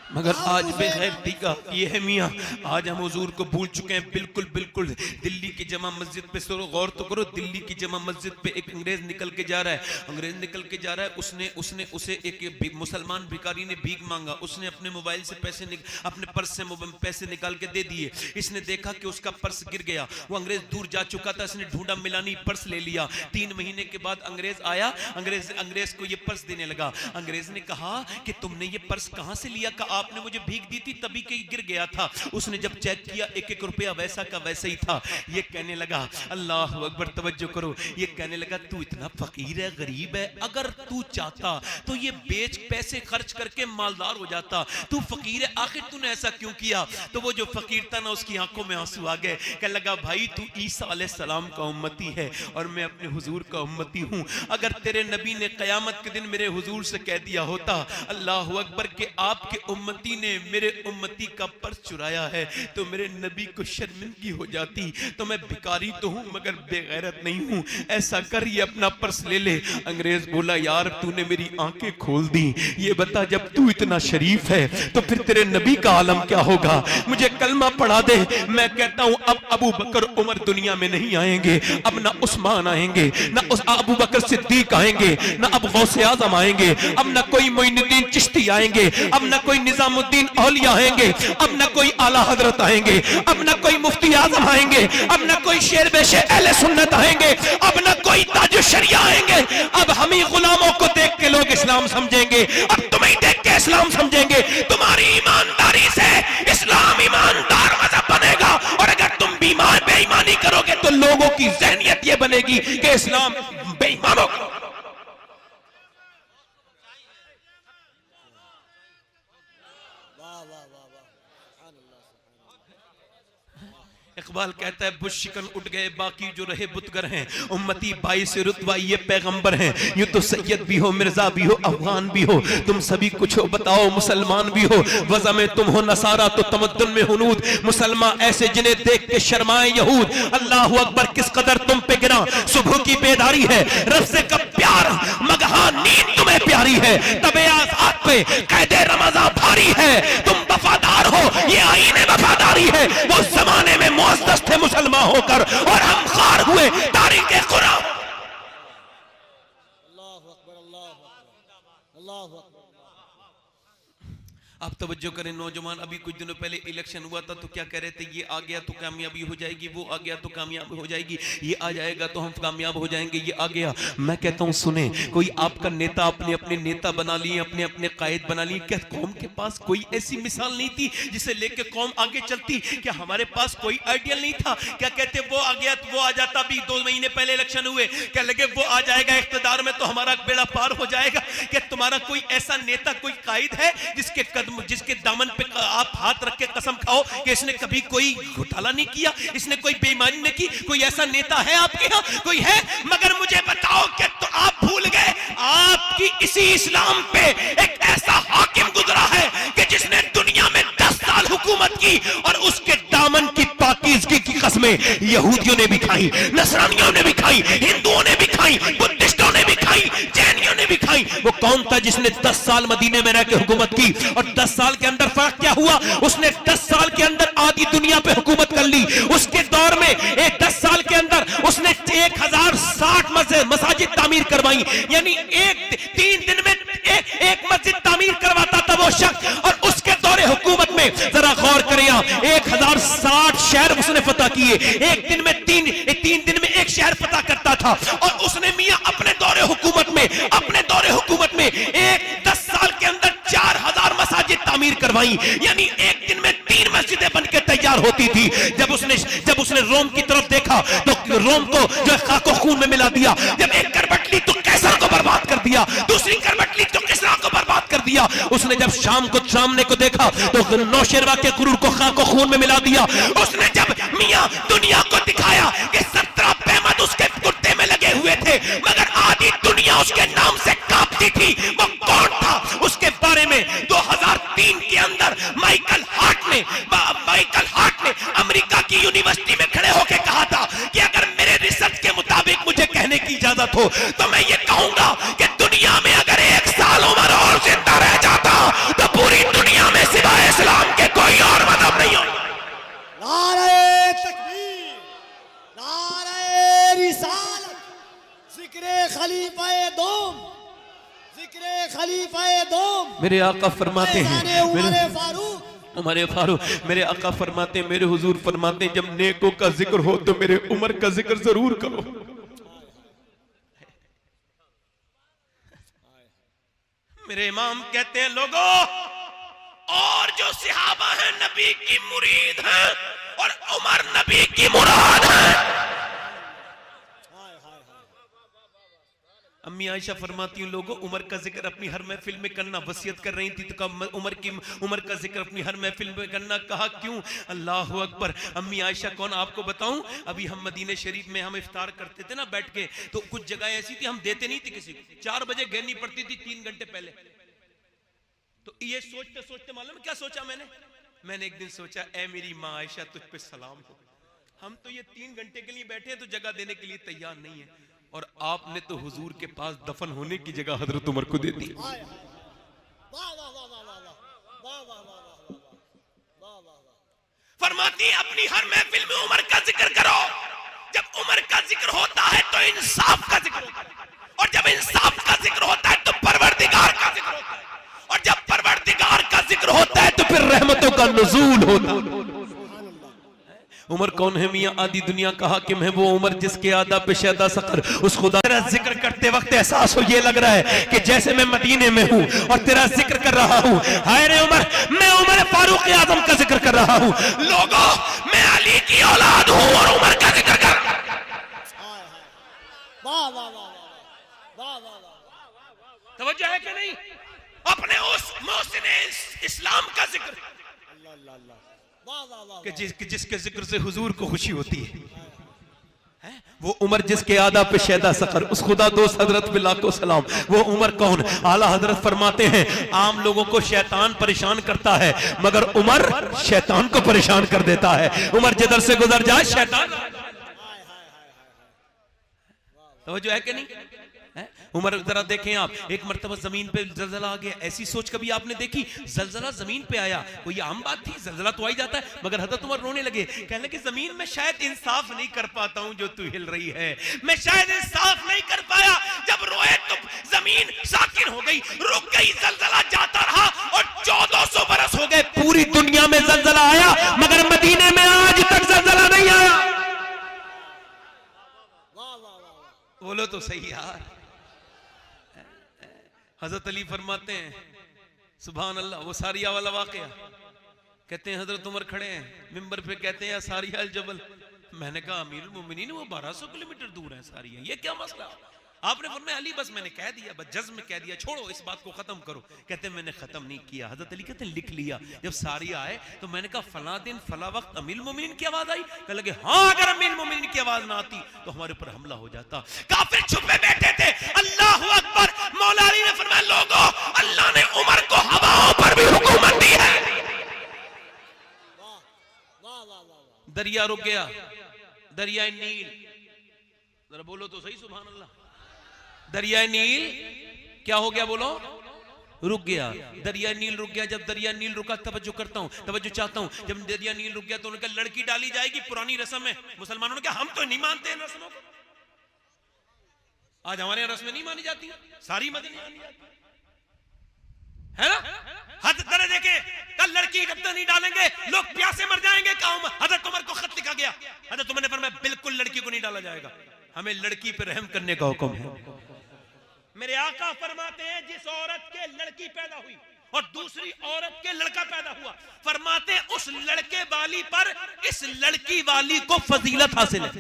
मगर आज बेगैरती का ये है मियाँ, आज हम हुजूर को भूल चुके हैं। बिल्कुल बिल्कुल। दिल्ली की जमा मस्जिद पे गौर तो करो, दिल्ली की जमा मस्जिद पे एक अंग्रेज निकल के जा रहा है, अंग्रेज निकल के जा रहा है। उसने उसे एक मुसलमान भिखारी ने भीख मांगा, उसने अपने मोबाइल से अपने पर्स से पैसे निकाल के दे दिए। इसने देखा कि उसका पर्स गिर गया, वो अंग्रेज दूर जा चुका था, इसने ढूंढा मिला नहीं, पर्स ले लिया। 3 महीने के बाद अंग्रेज आया, अंग्रेज को ये पर्स देने लगा। अंग्रेज ने कहा कि तुमने ये पर्स कहां से लिया? कहा आपने मुझे भीख दी थी तभी कहीं गिर गया था। उसने जब चेक किया 1-1 रुपया वैसा का वैसा ही था। ये कहने लगा, अल्लाह अकबर, तवज्जो करो, ये कहने लगा तू इतना फकीर है, गरीब है, अगर तू चाहता तो ये बेच पैसे खर्च करके मालदार हो जाता, तू फकीर है, आखिर तूने ऐसा क्यों किया? तो वो जो फकीर था ना, उसकी आंखों में आंसू आ गए। कहने लगा, भाई तू ईसा अलैहिस्सलाम का उम्मती है और मैं अपने हुजूर का उम्मती हूं। अगर तेरे नबी ने कयामत के दिन मेरे हुजूर से कह दिया होता, अल्लाह अकबर, के आपके उम्मत उम्मती ने मेरे उम्मती का पर्स चुराया है तो मेरे नबी को शर्मिंदगी हो जाती। तो मैं भिखारी तो हूं मगर बेगैरत नहीं हूं, ऐसा कर ये अपना पर्स ले ले। अंग्रेज बोला यार तूने मेरी आंखें खोल दी, ये बता जब तू इतना शरीफ है तो फिर तेरे नबी का आलम क्या होगा, मुझे कलमा पढ़ा दे। मैं कहता हूं अब अबू बकर उमर दुनिया में नहीं आएंगे, अब ना उस्मान आएंगे, ना उस अबू बकर सिद्दीक आएंगे, ना अब गौसे आजम आएंगे, अब ना कोई मोइनुद्दीन चिश्ती आएंगे, अब ना कोई निजामुद्दीन औलिया आएंगे, अब ना कोई आला हजरत आएंगे, अब ना कोई मुफ्ती आजम आएंगे, अब ना कोई शेर बेशे अहले सुन्नत आएंगे, अब ना कोई ताज शरिया आएंगे। अब हम ही गुलामों को देख के लोग इस्लाम समझेंगे, अब तुम्हें देख के इस्लाम समझेंगे। तुम्हारी ईमानदारी से इस्लाम ईमानदार मजहब बनेगा, और अगर तुम बीमार बेईमानी करोगे तो लोगों की जहनियत ये बनेगी कि इस्लाम बेईमानों का। इकबाल कहता है बुत शिकन उठ गए बाकी जो रहे बुतगर हैं, उम्मती 22 रुतबा ये पैगंबर हैं। यूं तो सैयद भी हो, मिर्जा भी हो, अफगान भी हो, तुम सभी कुछ हो, बताओ मुसलमान भी हो। वज़ा में तुम हो नसारा तो तमद्दुन में हुनूद, मुसलमान ऐसे जिन्हें देख के शर्माए यहूद। अल्लाह अकबर किस कदर तुम पे गिरा, सुबह की बेदारी है रब से कब प्यार, मगहा नींद तुम्हें प्यारी है, तबे आज़ाद पे कैदे रमज़ान भारी है। तुम वफादार हो ये आईने वफादारी है, वो जमाने में मुअज़्ज़ज़ थे मुसलमान होकर और हम खार हुए तारीख़े कुरान। अल्लाहु अकबर, अल्लाहु अकबर, अल्लाहु अकबर। आप तवज्जो करें नौजवान, अभी कुछ दिनों पहले इलेक्शन हुआ था तो क्या कह रहे थे, ये आ गया तो कामयाबी हो जाएगी, वो आ गया तो कामयाबी हो जाएगी, ये आ जाएगा तो हम कामयाब हो जाएंगे, ये आ गया। मैं कहता हूं सुने, कोई आपका नेता अपने अपने नेता बना लिए, अपने अपने कायद बना लिए, क्या कौम के पास कोई ऐसी मिसाल नहीं थी जिसे लेके कौम आगे चलती? क्या हमारे पास कोई आइडियल नहीं था? क्या कहते वो आ गया तो वो आ जाता, अभी 2 महीने पहले इलेक्शन हुए, क्या लगे वो आ जाएगा इख्तिदार में तो हमारा बेड़ा पार हो जाएगा? क्या तुम्हारा कोई ऐसा नेता, कोई कायद है जिसके दामन पे आप हाथ रख के कसम खाओ कि इसने कभी कोई घोटाला नहीं किया, इसने कोई बेईमानी नहीं की? कोई ऐसा नेता है आपके यहाँ? कोई है? मगर मुझे बताओ कि तो आप भूल गए आपकी इसी इस्लाम पे एक ऐसा हाकिम गुजरा है कि जिसने दुनिया में 10 साल हुकूमत की और उसके दामन की पाकीज़गी की कसमें यहूदियों ने भी खाई, नसरानियों ने भी खाई, हिंदुओं ने भी खाई, बुद्धिस्टों ने भी खाई, जैनियों ने भी खाई। वो कौन था जिसने 10 साल मदीने में रह के हुकूमत की? और 10 साल के अंदर फर्क क्या हुआ? उसने 10 साल के अंदर आधी दुनिया पे हुकूमत कर ली। उसके दौर में 10 साल के अंदर उसने 1060 मसाजिद तामीर करवाई, यानी 3 दिन में एक मस्जिद तामीर करवाता था वो शख्स। और उसके दौरे हुकूमत में जरा गौर करें, 1060 शहर उसने फतह किए, एक दिन में 3 दिन में एक शहर फतह करता था। और उसने मियां अपने दौरे हुकूमत में 10 साल के अंदर 4000 मसाजिद तामीर करवाई, यानी एक दिन में 3 मस्जिदें बनकर तैयार होती थी। जब उसने रोम की तरफ देखा तो रोम को जो खाको खून में मिला दिया। जब एक करवट ली तो कैसर को बर्बाद कर दिया, दूसरी करवट ली तो किसरा को बर्बाद कर दिया। उसने जब शाम को सामने को देखा तो नौशेरवा के गुरूर को खाको खून में मिला दिया। उसने जब मियां दुनिया को दिखाया कि 17 पैमद उसके कुर्ते में लगे हुए थे मगर आधी दुनिया उसके नाम से कांपती थी, वो कौन था? उसके बारे में 2003 के अंदर माइकल हार्ट ने अमेरिका की यूनिवर्सिटी में खड़े होकर कहा था कि अगर मेरे रिसर्च के मुताबिक मुझे कहने की इजाजत हो तो मैं ये कहूंगा कि दुनिया में अगर 1 साल उम्र और जिंदा रह जाता तो पूरी दुनिया में सिवाय इस्लाम के कोई और मजहब नहीं हो। नारे तकबीर, नारे रिसालत, जिक्रे खलीफाए दोम, जिक्रे खलीफाए दोम। मेरे आका फरमाते हैं, उमर फारूक, मेरे आका फरमाते हैं, मेरे हुजूर फरमाते हैं, जब नेकों का जिक्र हो तो मेरे उमर का जिक्र जरूर करो। मेरे इमाम कहते हैं लोगों, और जो सहाबा हैं नबी की मुरीद हैं और उमर नबी की मुराद है। अम्मी आयशा फरमाती हैं लोगों, उमर का जिक्र अपनी हर महफिल में करना वसीयत कर रही थी तो कहा उमर का जिक्र अपनी हर महफिल में करना। कहा क्यों? अल्लाह अकबर। अम्मी आयशा कौन आपको बताऊं, अभी हम मदीने शरीफ में हम इफ्तार करते थे ना बैठ के, तो कुछ जगह ऐसी थी हम देते नहीं थे किसी को। 4 बजे घेरनी पड़ती थी 3 घंटे पहले। तो ये सोचते सोचते मालूम क्या सोचा मैंने एक दिन सोचा, ए मेरी माँ आयशा तुझ पे सलाम हो, हम तो ये 3 घंटे के लिए बैठे हैं तो जगह देने के लिए तैयार नहीं है, और आपने तो हुजूर के पास दफन होने की जगह हजरत उमर को दे दी। फरमाती अपनी हर महफिल में उमर का जिक्र करो, जब उमर का जिक्र होता है तो इंसाफ का जिक्र होता है, और जब इंसाफ का जिक्र होता है तो परवरदिगार का जिक्र होता है, और जब परवरदिगार का जिक्र होता है तो फिर रहमतों का नुज़ूल होता है। उमर कौन है मियां आधी दुनिया कहा कि मैं वो उमर जिसके आदा पे शैदा सकर, उस खुदा तेरा जिक्र करते वक्त एहसास हो ये लग रहा है कि जैसे मैं मदीने में हूं और तेरा जिक्र कर रहा हूं। हाय रे उमर, मैं उमर फारूक आजम का जिक्र कर रहा हूं। लोगों, मैं अली की औलाद हूं और उमर का जिक्र कर। तवज्जो है कि नहीं? अपने उस मोहसिने इस्लाम का जिक्र कि जिसके जिक्र से हुजूर को खुशी होती है। वो उमर जिसके आदा पे शैदा सकर, उस खुदा दोस्त हजरत पे लाखों सलाम। वो उमर कौन? आला हजरत फरमाते हैं आम लोगों को शैतान परेशान करता है मगर उमर शैतान को परेशान कर देता है। उमर जिधर से गुजर जाए शैतान। तो जो है कि नहीं? उमर जरा देखें आप, एक मर्तबा जमीन पे जलजला आ गया। ऐसी सोच कभी आपने देखी? जलजला जमीन पे आया, कोई आम बात थी? जलजला तो आ ही जाता है, मगर हजरत उमर रोने लगे, कहने लगे जमीन में शायद इंसाफ नहीं कर पाता हूं जो तू हिल रही है, मैं शायद इंसाफ नहीं कर पाया। जब रोए तो जमीन साकिन हो गई, रुक गई, जलजला जाता रहा और 1400 बरस हो गए। पूरी दुनिया में जलजला आया मगर मदीने में आज तक जलजला नहीं आया। बोलो तो सही यार। हजरत अली फरमाते हैं सुभान अल्लाह, वो सारिया वाला वाकया, कहते हैं हजरत उमर खड़े हैं मिंबर पे, कहते हैं सारिया अल जबल। मैंने कहा अमीरुल मोमिनीन वो 1200 किलोमीटर दूर है सारिया, ये क्या मसला? आपने फरमाया अली बस मैंने कह दिया, बस जज्म में कह दिया, छोड़ो इस बात को खत्म करो। कहते हैं मैंने खत्म नहीं किया। हजरत अली कहते हैं लिख लिया। जब सारिया आए तो मैंने कहा फला दिन फला वक्त अमीरुल मोमिनीन की आवाज आई। कहने लगे हाँ, अगर अमीरुल मोमिनीन की आवाज ना आती तो हमारे ऊपर हमला हो जाता। काफिर छुपे बैठे थे। अल्लाहु अकबर। मौला अली ने फरमाया लोगों, अल्लाह ने उमर को हवाओं पर भी हुकूमत दी है। दरिया रुक गया, दरिया नील, जरा बोलो तो सही सुभान अल्लाह। दरिया नील क्या हो गया? बोलो, रुक गया। दरिया नील रुक गया। जब दरिया नील रुका, तवज्जो करता हूं, तवज्जो चाहता हूं, जब दरिया नील रुक गया तो उन्होंने कहा लड़की डाली जाएगी, पुरानी रस्म है। मुसलमानों ने कहा हम तो नहीं मानते इन रस्मों को, आज हमारे यहाँ रस्में नहीं मानी जाती, सारी मदीने मानी जाती है ना। हद तरह देखे, कल लड़की जब तक नहीं डालेंगे लोग प्यासे मर जाएंगे। हजरत उमर को खत लिखा गया, हजरत उमर ने फरमाया बिल्कुल लड़की को नहीं डाला जाएगा, हमें लड़की पर रहम करने का हुक्म है। मेरे आका फरमाते हैं जिस औरत के लड़की पैदा हुई और दूसरी औरत के लड़का पैदा हुआ, फरमाते हैं उस लड़के वाली पर इस लड़की वाली को फजीलत हासिल है।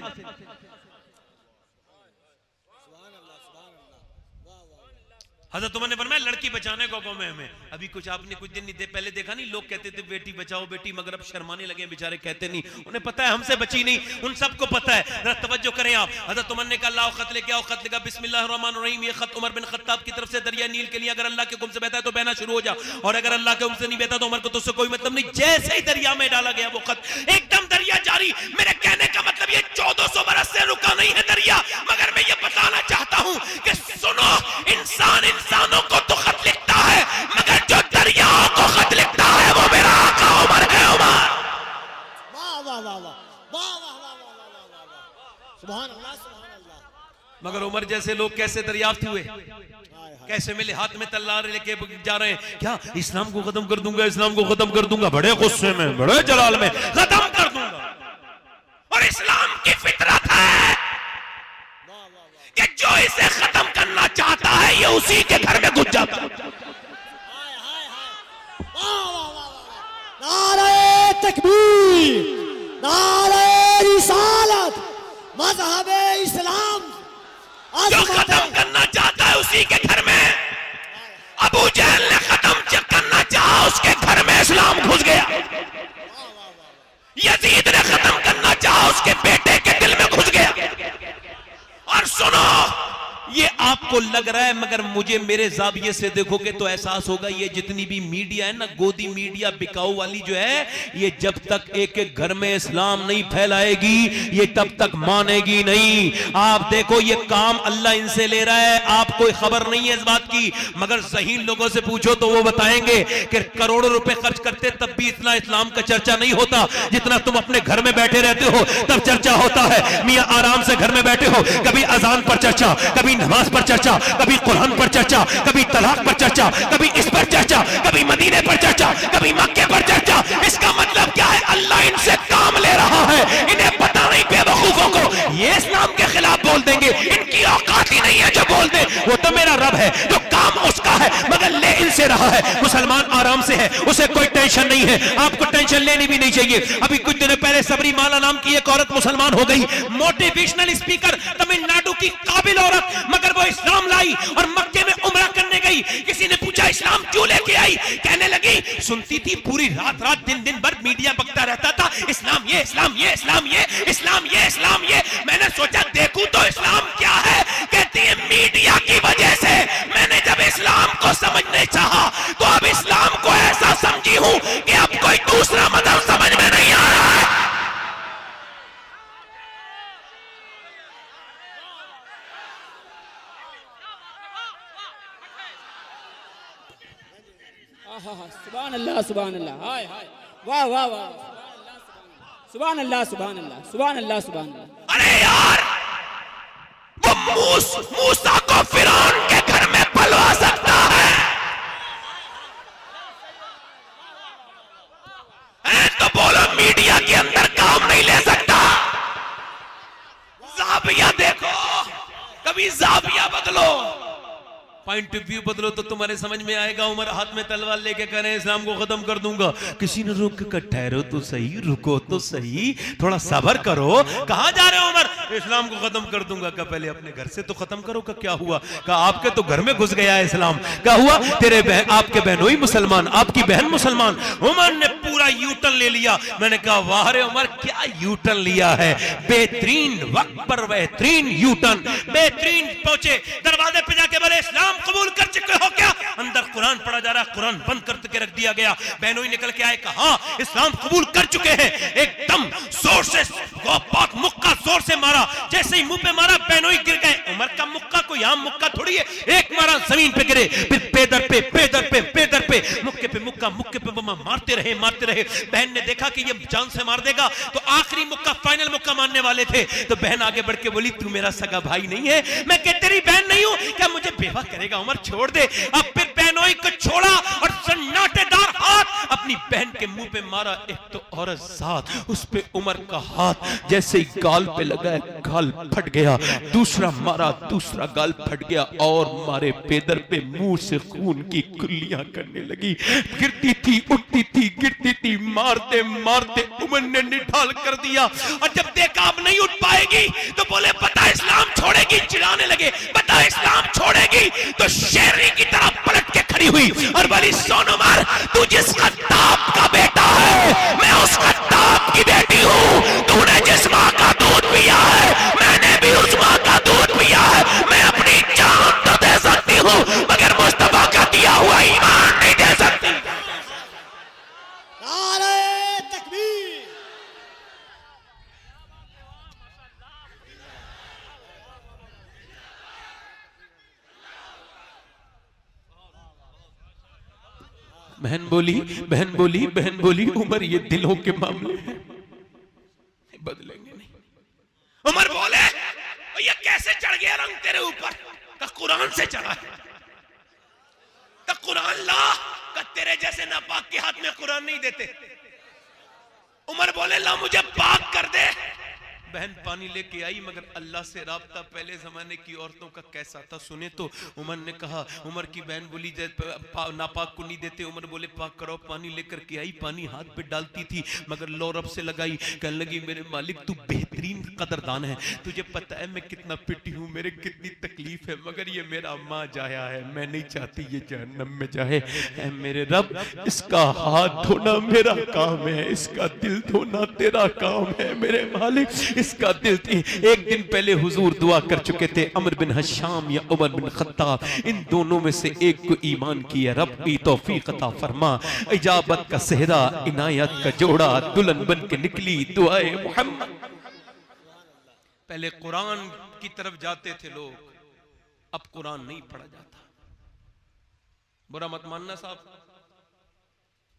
हजरत उमर ने फरमाया लड़की बचाने को हुक्म है हमें। अभी कुछ आपने कुछ दिन पहले देखा नहीं, लोग कहते थे बेटी बचाओ बेटी, मगर अब शर्माने लगे बेचारे, कहते नहीं, उन्हें पता है हमसे बची नहीं, उन सबको पता है। जरा तवज्जो करें आप। हजरत उमर ने कहा लाओ खत लेके आओ। खत लिखा बिस्मिल्लाहिर्रहमानिर्रहीम, ये खत उमर बिन खत्ताब की तरफ से दरिया नील के लिए, अगर अल्लाह के हुक्म से बहता है तो बहना शुरू हो जा, और अगर अल्लाह के हुक्म से नहीं बहता तो उमर को तो उससे कोई मतलब नहीं। जैसे ही दरिया में डाला गया वो खत, एकदम दरिया जारी। मेरे कहने का मतलब ये 1400 बरस से रुका नहीं है दरिया, मगर मैं ये बताना चाहता हूं कि सुनो, इंसानों को तो खत लिखता है मगर जो दरियाओं को खत लिखता है वो मेरा आका उमर है। उमर वाह वाह वाह वाह सुभान अल्लाह सुभान अल्लाह। मगर उमर जैसे लोग कैसे दरियाफ्त हुए, कैसे मिले, हाथ में तलवार लेके जा रहे हैं, क्या इस्लाम को खत्म कर दूंगा, इस्लाम को खत्म कर दूंगा, बड़े गुस्से में बड़े जलाल में खत्म कर दूंगा। और इस्लाम की फितरत है कि जो इसे खत्म करना चाहता है ये उसी के घर में घुस जाता है। नारे तकबीर, नारे रिसालत, मज़हबे इस्लाम। जो खत्म करना चाहता है उसी के घर में। अबू जहल ने खत्म करना चाहा, उसके घर में इस्लाम घुस गया। यजीद ने खत्म करना चाहा, उसके बेटे के दिल में घुस गया। और सुनो, ये आपको लग रहा है, मगर मुझे मेरे जाविये से देखोगे तो एहसास होगा ये जितनी भी मीडिया है ना, गोदी मीडिया बिकाऊ वाली जो है, ये जब तक एक एक घर में इस्लाम नहीं फैलाएगी ये तब तक मानेगी नहीं। आप देखो ये काम अल्लाह इनसे ले रहा है, आपको खबर नहीं है इस बात की, मगर ज़हीन लोगों से पूछो तो वो बताएंगे कि करोड़ों रुपए खर्च करते तब भी इतना इस्लाम का चर्चा नहीं होता जितना तुम अपने घर में बैठे रहते हो तब चर्चा होता है। मियां आराम से घर में बैठे हो, कभी अजान पर चर्चा, कभी नमाज पर चर्चा, कभी कुरान पर चर्चा, कभी तलाक पर चर्चा, कभी इस पर चर्चा, कभी मदीने पर चर्चा, कभी मक्के पर चर्चा। इसका मतलब क्या है? अल्लाह इनसे काम ले रहा है। इन्हें पता नहीं बेवकूफों को ये इस्लाम के खिलाफ बोल देंगे, इनकी औकात ही नहीं है जो बोल दे। वो तो मेरा रब है, जो काम उसका है, मगर ले इनसे रहा है। मुसलमान आराम से है, उसे कोई टेंशन नहीं है, आपको टेंशन लेनी भी नहीं चाहिए। अभी कुछ दिनों पहले सबरीमाला नाम की एक औरत मुसलमान हो गई, मोटिवेशनल स्पीकर, तमिलनाडु की काबिल औरत, मगर वो इस्लाम लाई और मक्के में उम्रा करने गई। किसी ने पूछा इस्लाम क्यों लेके आई? कहने लगी सुनती थी पूरी रात रात दिन दिन भर मीडिया बकता रहता था, इस्लाम ये, इस्लाम ये, इस्लाम ये, इस्लाम ये, इस्लाम ये। मैंने सोचा देखूं तो इस्लाम क्या है। कहती है मीडिया की वजह से मैंने जब इस्लाम को समझने चाहा तो अब इस्लाम को ऐसा समझी हूं कि अब कोई दूसरा मजहब समझ में नहीं आ रहा है। सुभान अल्लाह, सुभान अल्लाह, हाय हाय, वाह वाह वाह, सुभान अल्लाह, सुभान अल्लाह, सुभान अल्लाह, सुभान अल्लाह। अरे यार, वो मूसा को फिरौन के घर में पलवा सकता है, तो बोलो मीडिया के अंदर काम नहीं ले सकता। जाविया देखो, कभी जाविया बदलो, पॉइंट ऑफ व्यू बदलो तो तुम्हारे समझ में आएगा। उमर हाथ में तलवार लेके कह रहे हैं इस्लाम को खत्म कर दूंगा। किसी ने रोक कर ठहरो तो सही, रुको तो सही, थोड़ा सब्र करो। कहां जा रहे हो उमर? इस्लाम को खत्म कर दूंगा। का पहले अपने घर से तो खत्म करो। का क्या हुआ? का आपके तो घर में घुस गया है इस्लाम। क्या हुआ? तेरे बहन, आपके बहनोई मुसलमान, आपकी बहन मुसलमान। उमर ने पूरा यूटर्न ले लिया। मैंने कहा वाह रे उमर, क्या यूटर्न लिया है, बेहतरीन वक्त पर बेहतरीन यूटर्न। बेहतरीन पहुंचे, दरवाजे पे जाके बोले इस्लाम कबूल कर चुके हो क्या? अंदर कुरान पढ़ा जा रहा है, कुरान बंद करके रख दिया गया। बहनोई निकल के आए, कहा इस्लाम कबूल कर चुके हैं। एकदम जोर से पाक मुक्का जोर से मारा, जैसे ही मुंह पे मारा बहनोई गिर गए। उमर का मुक्का कोई आम मुक्का थोड़ी है, एक मारा जमीन पे गिरे, फिर पेदर पे पेदर पे पेदर पे, मुक्के पे मुक्का, मुक्के पे मुक्का, मारते रहे मारते रहे। बहन ने देखा कि ये जान से मार देगा तो आखिरी मुक्का, फाइनल मुक्का मारने वाले थे। तो बहन आगे बढ़ के बोली तू मेरा सगा भाई नहीं है? मैं क्या तेरी बहन नहीं हूं क्या? मुझे बेवा करेगा उमर, छोड़ दे। अब फिर बहनोई को छोड़ा और सन्नाटेदार हाथ अपनी बहन के मुंह पे मारा। एक तो औरत साथ, उस पे उमर का हाथ जैसे ही गाल पे लगा, गाल फट गया। दूसरा मारा, दूसरा गाल फट गया, और मारे पेदर पे मुंह से खून की कुल्लियां करने लगी। गिरती थी, उठती थी, गिरती थी, मारते मारते उमर ने निठाल कर दिया। और जब देखा अब नहीं उठ पाएगी तो बोले बता इस्लाम छोड़ेगी? चिल्लाने लगे बता इस्लाम छोड़ेगी? तो शेरनी की तरह पलट के खड़ी हुई और बोली सोन उमर, तू जिस खत्ताब का बेटा है मैं उस खत्ताब की बेटी हूं। तूने जिस मां का दूध पिया है मैंने भी उस मां का दूध पिया है। मैं अपनी जान तो दे सकती हूं मगर मुस्तफा का दिया हुआ ईमान नहीं दे सकती। नारे तकबीर। बहन बोली, बहन बोली, बहन बोली उमर ये दिलों के मामले हैं, बदलेंगे नहीं। उमर बोले ये कैसे चढ़ गया रंग तेरे ऊपर? का कुरान से चढ़ा है। का कुरान ला, का तेरे जैसे नापाक के हाथ में कुरान नहीं देते। उमर बोले ला मुझे पाक कर दे। बहन पानी लेके आई, मगर अल्लाह से राब्ता पहले जमाने की औरतों का कैसा था सुने तो। उमर ने कहा, उमर की बहन बोली नापाक को नहीं देते। उमर बोले पाक करो। पानी लेकर के आई, पानी हाथ पे डालती थी मगर लो रब से लगाई। कहने लगी मेरे मालिक तू बेहतरीन कदरदान है, तुझे पता है मैं कितना पिटी हूँ, मेरे कितनी तकलीफ है, मगर ये मेरा माँ जाया है, मैं नहीं चाहती ये जहन्नम में जाए। ऐ मेरे रब इसका हाथ धोना मेरा काम है, इसका दिल धोना तेरा काम है। मेरे मालिक इसका दिल थी। एक दिन पहले हुजूर दुआ कर चुके थे, अमर बिन हशाम या उमर बिन खत्ताब, इन दोनों में से एक को ईमान किया, रब की तौफीक अता फरमा। इजाबत का सेहरा, इनायत का जोड़ा, दुल्हन बन के निकली दुआए मोहम्मद। पहले कुरान की तरफ जाते थे लोग, अब कुरान नहीं पढ़ा जाता। बुरा मत मानना साहब,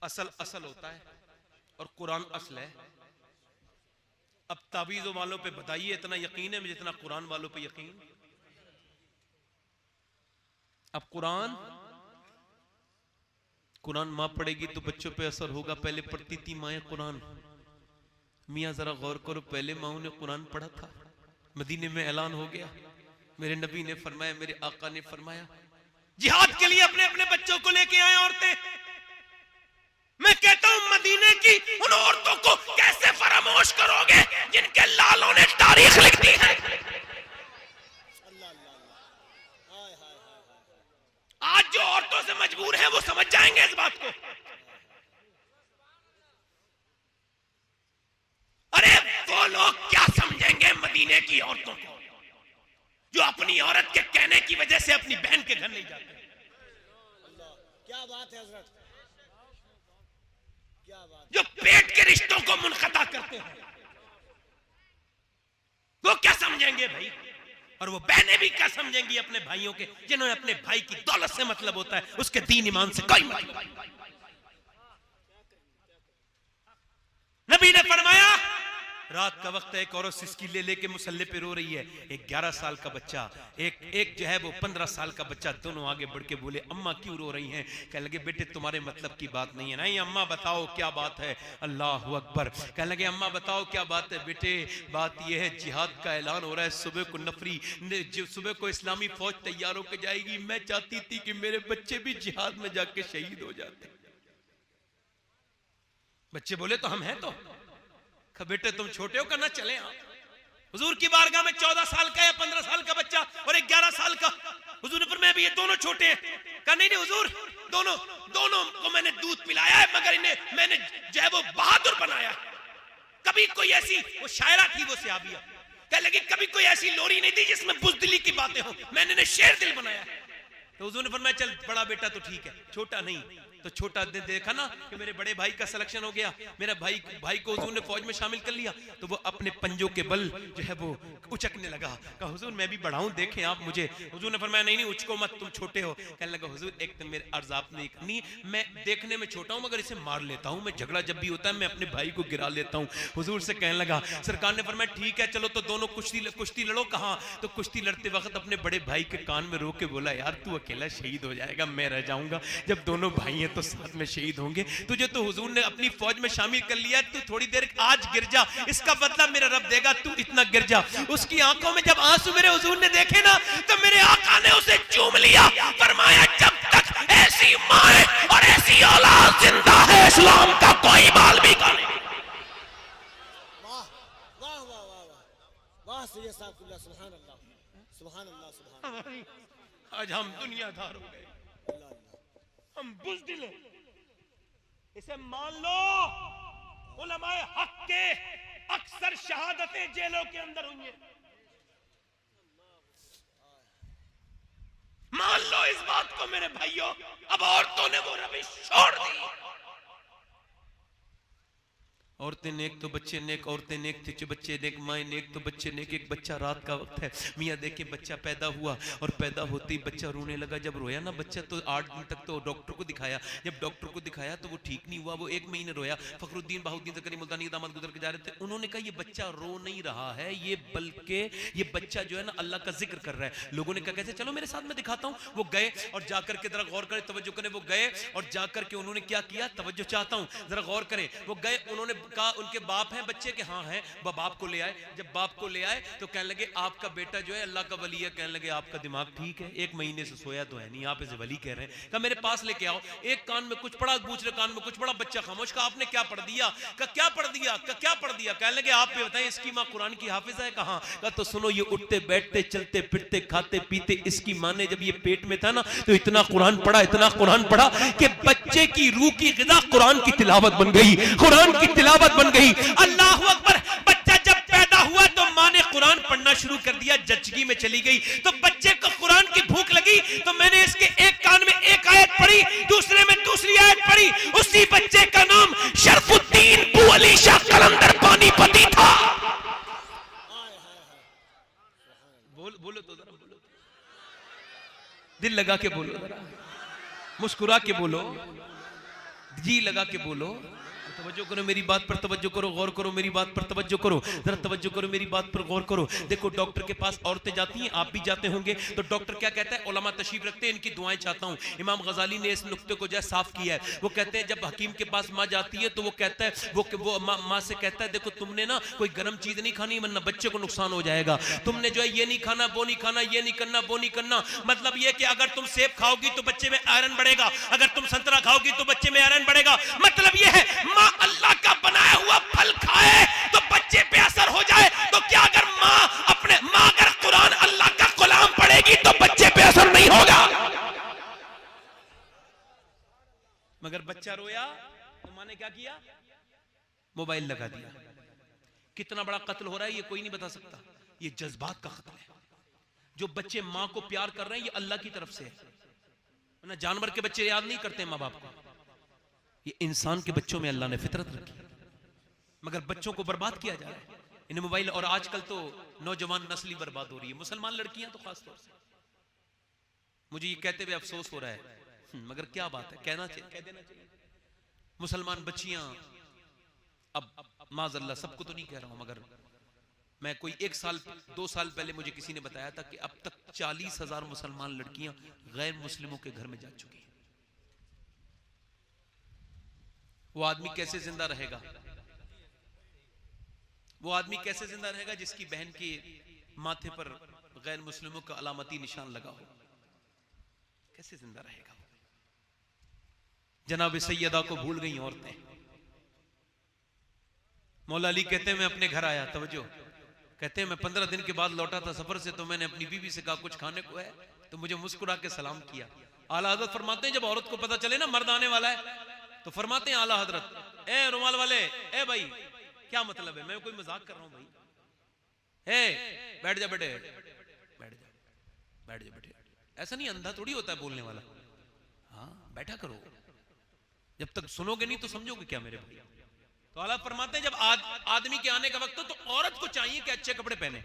असल असल होता है और कुरान असल है। अब तावीज़ों वालों पे बताइए इतना यकीन है जितना कुरान वालों पे यकीन। अब कुरान माँ पढ़ेगी तो बच्चों पे असर होगा। पहले पढ़ती थी माएँ कुरान। मियाँ जरा गौर करो, पहले माओ ने कुरान पढ़ा था, मदीने में ऐलान हो गया, मेरे नबी ने फरमाया, मेरे आका ने फरमाया, जिहाद के लिए अपने अपने बच्चों को लेके आए औरतें। मैं कहता हूं मदीने की उन औरतों को कैसे फरामोश करोगे जिनके लालों ने तारीख लिख दी है। आज जो औरतों से मजबूर हैं वो समझ जाएंगे इस बात को। अरे वो लोग क्या समझेंगे मदीने की औरतों को जो अपनी औरत के कहने की वजह से अपनी बहन के घर नहीं जाते। क्या बात है हजरत, क्या बात। जो पेट के रिश्तों को मुनक़ता करते हैं वो क्या समझेंगे भाई, और वो बहनें भी क्या समझेंगी अपने भाइयों के, जिन्होंने अपने भाई की दौलत से मतलब होता है, उसके दीन ईमान से कोई मतलब। नबी ने फरमाया, रात का वक्त है, एक औरत सिसकी ले लेके मुसल्ले पे रो रही है। एक 11 साल का बच्चा, एक जो है वो 15 साल का बच्चा, दोनों आगे बढ़ के बोले, अम्मा क्यों रो रही हैं? कहने लगे, बेटे तुम्हारे मतलब की बात नहीं है। नहीं अम्मा बताओ क्या बात है। अल्लाह अकबर। कहने लगे, अम्मा बताओ क्या बात है? बेटे बात यह है, जिहाद का ऐलान हो रहा है, सुबह को सुबह को इस्लामी फौज तैयार होकर जाएगी। मैं चाहती थी कि मेरे बच्चे भी जिहाद में जाके शहीद हो जाते। बच्चे बोले, तो हम हैं तो। बेटे तुम छोटे हो, करना चले आप। हुजूर की बारगाह में 14 साल का या 15 साल का बच्चा और एक 11 साल का। हुजूर ने फरमाया, भी ये दोनों छोटे हैं। कहा नहीं नहीं हुजूर, दोनों को मैंने दूध पिलाया है, मगर इन्हें मैंने जो है वो बहादुर बनाया। कभी कोई ऐसी, वो शायरा थी, वो सहाबिया, कहने लगी कभी कोई ऐसी लोरी नहीं थी जिसमें बुज़दिली की बातें हो, मैंने इन्हें शेर दिल बनाया। तो हुजूर ने फरमाया, चल बड़ा बेटा तो ठीक है, छोटा नहीं। तो छोटा ने देखा ना कि मेरे बड़े भाई का सिलेक्शन हो गया, मेरा भाई को हुजूर ने फौज में शामिल कर लिया, तो वो अपने पंजों के बल जो है वो उचकने लगा। कहा हुजूर मैं भी बढ़ाऊं, देखें आप मुझे। हुजूर ने फरमाया, नहीं उचको मत, तुम छोटे हो। कहने लगा, हुजूर एक तो मेरे अर्ज आपने नहीं, मैं देखने में छोटा हूं मगर इसे मार लेता हूं, मैं झगड़ा जब भी होता है मैं अपने भाई को गिरा लेता हूं। हुजूर से कहने लगा, सरकार ने फरमाया, ठीक है चलो तो दोनों कुश्ती लड़ो। कहां? तो कुश्ती लड़ते वक्त अपने बड़े भाई के कान में रो के बोला, यार तू अकेला शहीद हो जाएगा, मैं रह जाऊंगा। जब दोनों भाई हैं तो साथ में शहीद होंगे। तुझे तो हुजूर ने अपनी फौज में शामिल कर लिया, तू थोड़ी देर आज गिर जा, इसका बदला मेरा रब देगा, तू इतना गिर जा। उसकी आंखों में जब आंसू मेरे हुजूर ने देखे ना, तो मेरे आका ने उसे चूम लिया। फरमाया, जब तक ऐसी माँ और ऐसी औलाद जिंदा है, इस्लाम का कोई बाल भी नहीं। वाह वाह वाह वाह वाह, सैयद साहब, सुभान अल्लाह, सुभान अल्लाह, सुभान अल्लाह। आज हम दुनियादार हो गए, हम बुज़दिल हैं। इसे मान लो, उलमाए हक के अक्सर शहादतें जेलों के अंदर हुई हैं। मान लो इस बात को मेरे भाइयों, अब औरतों ने वो रविश छोड़ दी। औरतें नेक तो बच्चे नेक, औरतें नेक थे बच्चे नेक, माएँ नेक तो बच्चे नेक। एक बच्चा रात का वक्त है, मियाँ देखे बच्चा पैदा हुआ और पैदा होते ही बच्चा रोने लगा। जब रोया ना बच्चा तो 8 दिन तक तो डॉक्टर को दिखाया। जब डॉक्टर को दिखाया तो वो ठीक नहीं हुआ, वो 1 महीने रोया। फखरुद्दीन बाहुद्दीन ज़करी मुल्तानी दामाद गुजर के जा रहे थे, उन्होंने कहा ये बच्चा रो नहीं रहा है, ये बल्कि ये बच्चा जो है ना अल्लाह का जिक्र कर रहा है। लोगों ने कहा कैसे? चलो मेरे साथ मैं दिखाता हूँ। वो गए और जाकर के जरा गौर करें, तवज्जो करें, वो गए और जाकर के उन्होंने क्या किया, तवज्जो चाहता हूँ जरा गौर करें। वो गए, उन्होंने कहा उनके बाप हैं बच्चे के? हाँ हैं। बाप को ले आए। जब बाप को ले आए तो कहने लगे आपका बेटा जो है अल्लाह का वली है। कहने लगे आपका दिमाग ठीक है, 1 महीने से सोया तो है नहीं, आप इसे वली कह रहे हैं। कहा मेरे पास लेके आओ। एक कान में कुछ पढ़ा, दूसरे कान में कुछ पढ़ा। बच्चा खामोश। कहा आपने क्या पढ़ दिया? कहा क्या पढ़ दिया? कहा क्या पढ़ दिया? कहने लगे आप भी बताएं, इसकी माँ कुरान की हाफिज है? कहा? कहा तो सुनो, ये उठते बैठते चलते फिरते खाते पीते, इसकी माँ ने जब ये पेट में था ना तो इतना कुरान पढ़ा, इतना कुरान पढ़ा कि बच्चे की रूह की ग़िज़ा कुरान की तिलावत बन गई, कुरान की तिलावत बन गई। अल्लाह अकबर। बच्चा जब पैदा हुआ कुरान पढ़ना शुरू कर दिया, जच्चगी में चली गई। तो बच्चे को कुरान की भूख लगी तो मैंने इसके एक कान में एक आयत पढ़ी, दूसरे में दूसरी आयत पढ़ी। उसी बच्चे का नाम शरफुद्दीन बू अली शाह कलंदर पानीपती था। बोलो तो जरा, बोलो, दिल लगा के बोलो, मुस्कुरा के बोलो, जी लगा के बोलो। तवज्जो करो मेरी बात पर, तवज्जो करो, गौर करो मेरी बात पर, तवज्जो करो, जरा तवज्जो करो मेरी बात पर, गौर करो। देखो डॉक्टर के पास औरतें जाती हैं, आप भी जाते होंगे, तो डॉक्टर क्या कहता है, उलमा तशरीफ रखते हैं, इनकी दुआएं चाहता हूं। इमाम गजाली ने इस नुक्ते को जो साफ किया है। वो कहते हैं जब हकीम के पास माँ जाती है तो वो कहता है, वो माँ से कहता है, देखो तुमने ना कोई गर्म चीज नहीं खानी वरना बच्चे को नुकसान हो जाएगा, तुमने जो है ये नहीं खाना, वो नहीं खाना, ये नहीं करना, वो नहीं करना। मतलब ये कि अगर तुम सेब खाओगी तो बच्चे में आयरन बढ़ेगा, अगर तुम संतरा खाओगी तो बच्चे में आयरन बढ़ेगा। मतलब ये है माँ अल्लाह का बनाया हुआ फल खाए तो बच्चे पे असर हो जाए। तो क्या अगर माँ अगर कुरान अल्लाह का कलाम पढ़ेगी तो बच्चे पे असर नहीं होगा? मगर बच्चा रोया तो माँ ने क्या किया, मोबाइल लगा दिया। कितना बड़ा कत्ल हो रहा है ये कोई नहीं बता सकता। ये जज्बात का कत्ल है। जो बच्चे माँ को प्यार कर रहे हैं ये अल्लाह की तरफ से है, वरना जानवर के बच्चे याद नहीं करते माँ बाप को। ये इंसान के बच्चों में अल्लाह ने फितरत रखी, मगर बच्चों को बर्बाद किया जा रहा है इन मोबाइल। और आजकल तो नौजवान नस्ल ही बर्बाद हो रही है, मुसलमान लड़कियां तो खास तौर से। मुझे ये कहते हुए अफसोस हो रहा है, मगर क्या बात है, कहना चाहिए, कह देना चाहिए। मुसलमान बच्चियां अब माज़अल्लाह, सबको तो नहीं कह रहा हूं, मगर मैं कोई 1 साल 2 साल पहले मुझे किसी ने बताया था कि अब तक 40,000 मुसलमान लड़कियां गैर मुस्लिमों के घर में जा चुकी हैं। वो आदमी कैसे जिंदा रहेगा? वो आदमी कैसे जिंदा रहेगा जिसकी बहन के माथे पर गैर मुस्लिमों का अलामती निशान लगा हो? कैसे जिंदा रहेगा? जनाब सैयदा को भूल गई औरतें। मौला अली कहते हैं मैं अपने घर आया, तवज्जो, कहते हैं मैं 15 दिन के बाद लौटा था सफर से, तो मैंने अपनी बीवी से कहा कुछ खाने को है, तो मुझे मुस्कुरा के सलाम किया। आला हजरत फरमाते हैं जब औरत को पता चले ना मर्द आने वाला है तो फरमाते हैं आला हजरत, ए रुमाल वाले, ए भाई क्या मतलब है, मैं कोई मजाक कर रहा हूं भाई, ए बैठ जा बेटे, बैठ जा, बैठ जा बेटे। ऐसा नहीं, अंधा थोड़ी होता है बोलने वाला। हाँ बैठा करो, जब तक सुनोगे नहीं तो समझोगे क्या मेरे भाई। तो आला फरमाते हैं जब आदमी के आने का वक्त हो तो औरत को चाहिए कि अच्छे कपड़े पहने,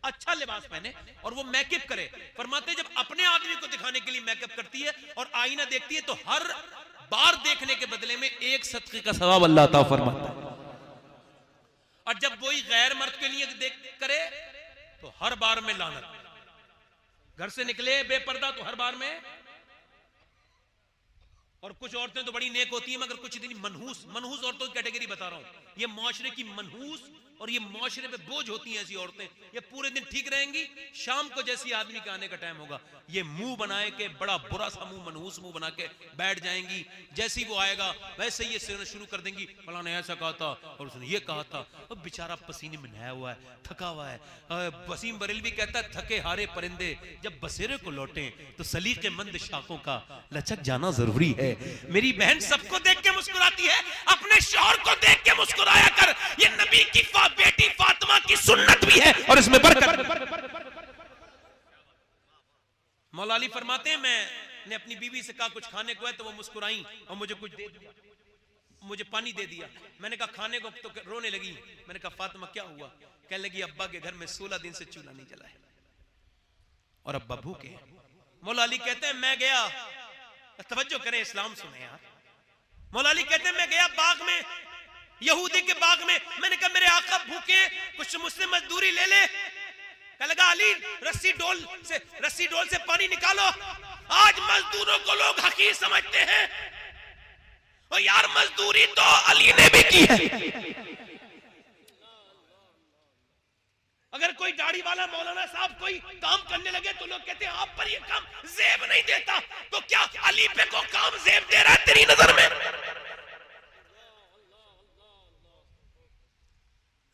अच्छा लिबास पहने और वो मेकअप करे। फरमाते हैं जब अपने आदमी को दिखाने के लिए मेकअप करती है और आईना देखती है तो हर बार देखने के बदले में 1 सदके का सवाब अल्लाह अता फरमाता है। और जब वही गैर मर्द के लिए देख करे तो हर बार में लानत। घर से निकले बेपर्दा तो हर बार में। और कुछ औरतें तो बड़ी नेक होती हैं मगर कुछ इतनी मनहूस औरतों की कैटेगरी बता रहा हूं। ये मुआशरे की मनहूस और ये मुआशरे पे बोझ होती हैं ऐसी औरतें। ये पूरे दिन ठीक रहेंगी, शाम को जैसी आदमी का आने का टाइम होगा ये मुंह बनाए के, बड़ा बुरा सा मुंह, मनहूस मुंह बना के बैठ जाएंगी। जैसे ही वो आएगा वैसे ही ये सिरना शुरू कर देंगी, फलां ने ऐसा कहा था और उसने ये कहा था। अब बेचारा पसीने में नहाया हुआ है, थका हुआ है। वसीम बरेलवी कहता है थके हारे परिंदे जब बसेरे को लौटे तो सलीकेमंद शाखों का लचक जाना जरूरी है। मेरी बहन सबको देख के मुस्कुराती है, अपने शौहर को देख के मुस्कुराया कर। ये नबी की बेटी फातिमा की सुन्नत भी है और इसमें बरकत। मौला अली फरमाते हैं मैंने अपनी बीवी से कहा कुछ खाने को है तो वो मुस्कुराई और मुझे कुछ दे दिया, मुझे पानी दे दिया। मैंने कहा खाने को तो रोने लगी। मैंने कहा फातिमा क्या हुआ? कहने लगी अब्बा के घर में 16 दिन से चूल्हा नहीं जला है और अब्बा भूखे। मौला अली कहते हैं मैं गया, तवज्जो करें इस्लाम सुने यार। मौला अली कहते हैं मैं गया बाग में, यहूदी के बाग में। मैंने कहा मेरे आका भूखे, कुछ मुझसे मजदूरी ले ले। कहने लगा अली रस्सी डोल से पानी निकालो। आज मजदूरों को लोग हकीर समझते हैं और यार मजदूरी तो अली ने भी की है। अगर कोई दाढ़ी वाला मौलाना साहब कोई काम करने लगे तो लोग कहते हैं आप पर ये काम जेब नहीं देता, तो क्या अली पे को काम जेब दे रहा है तेरी नजर में?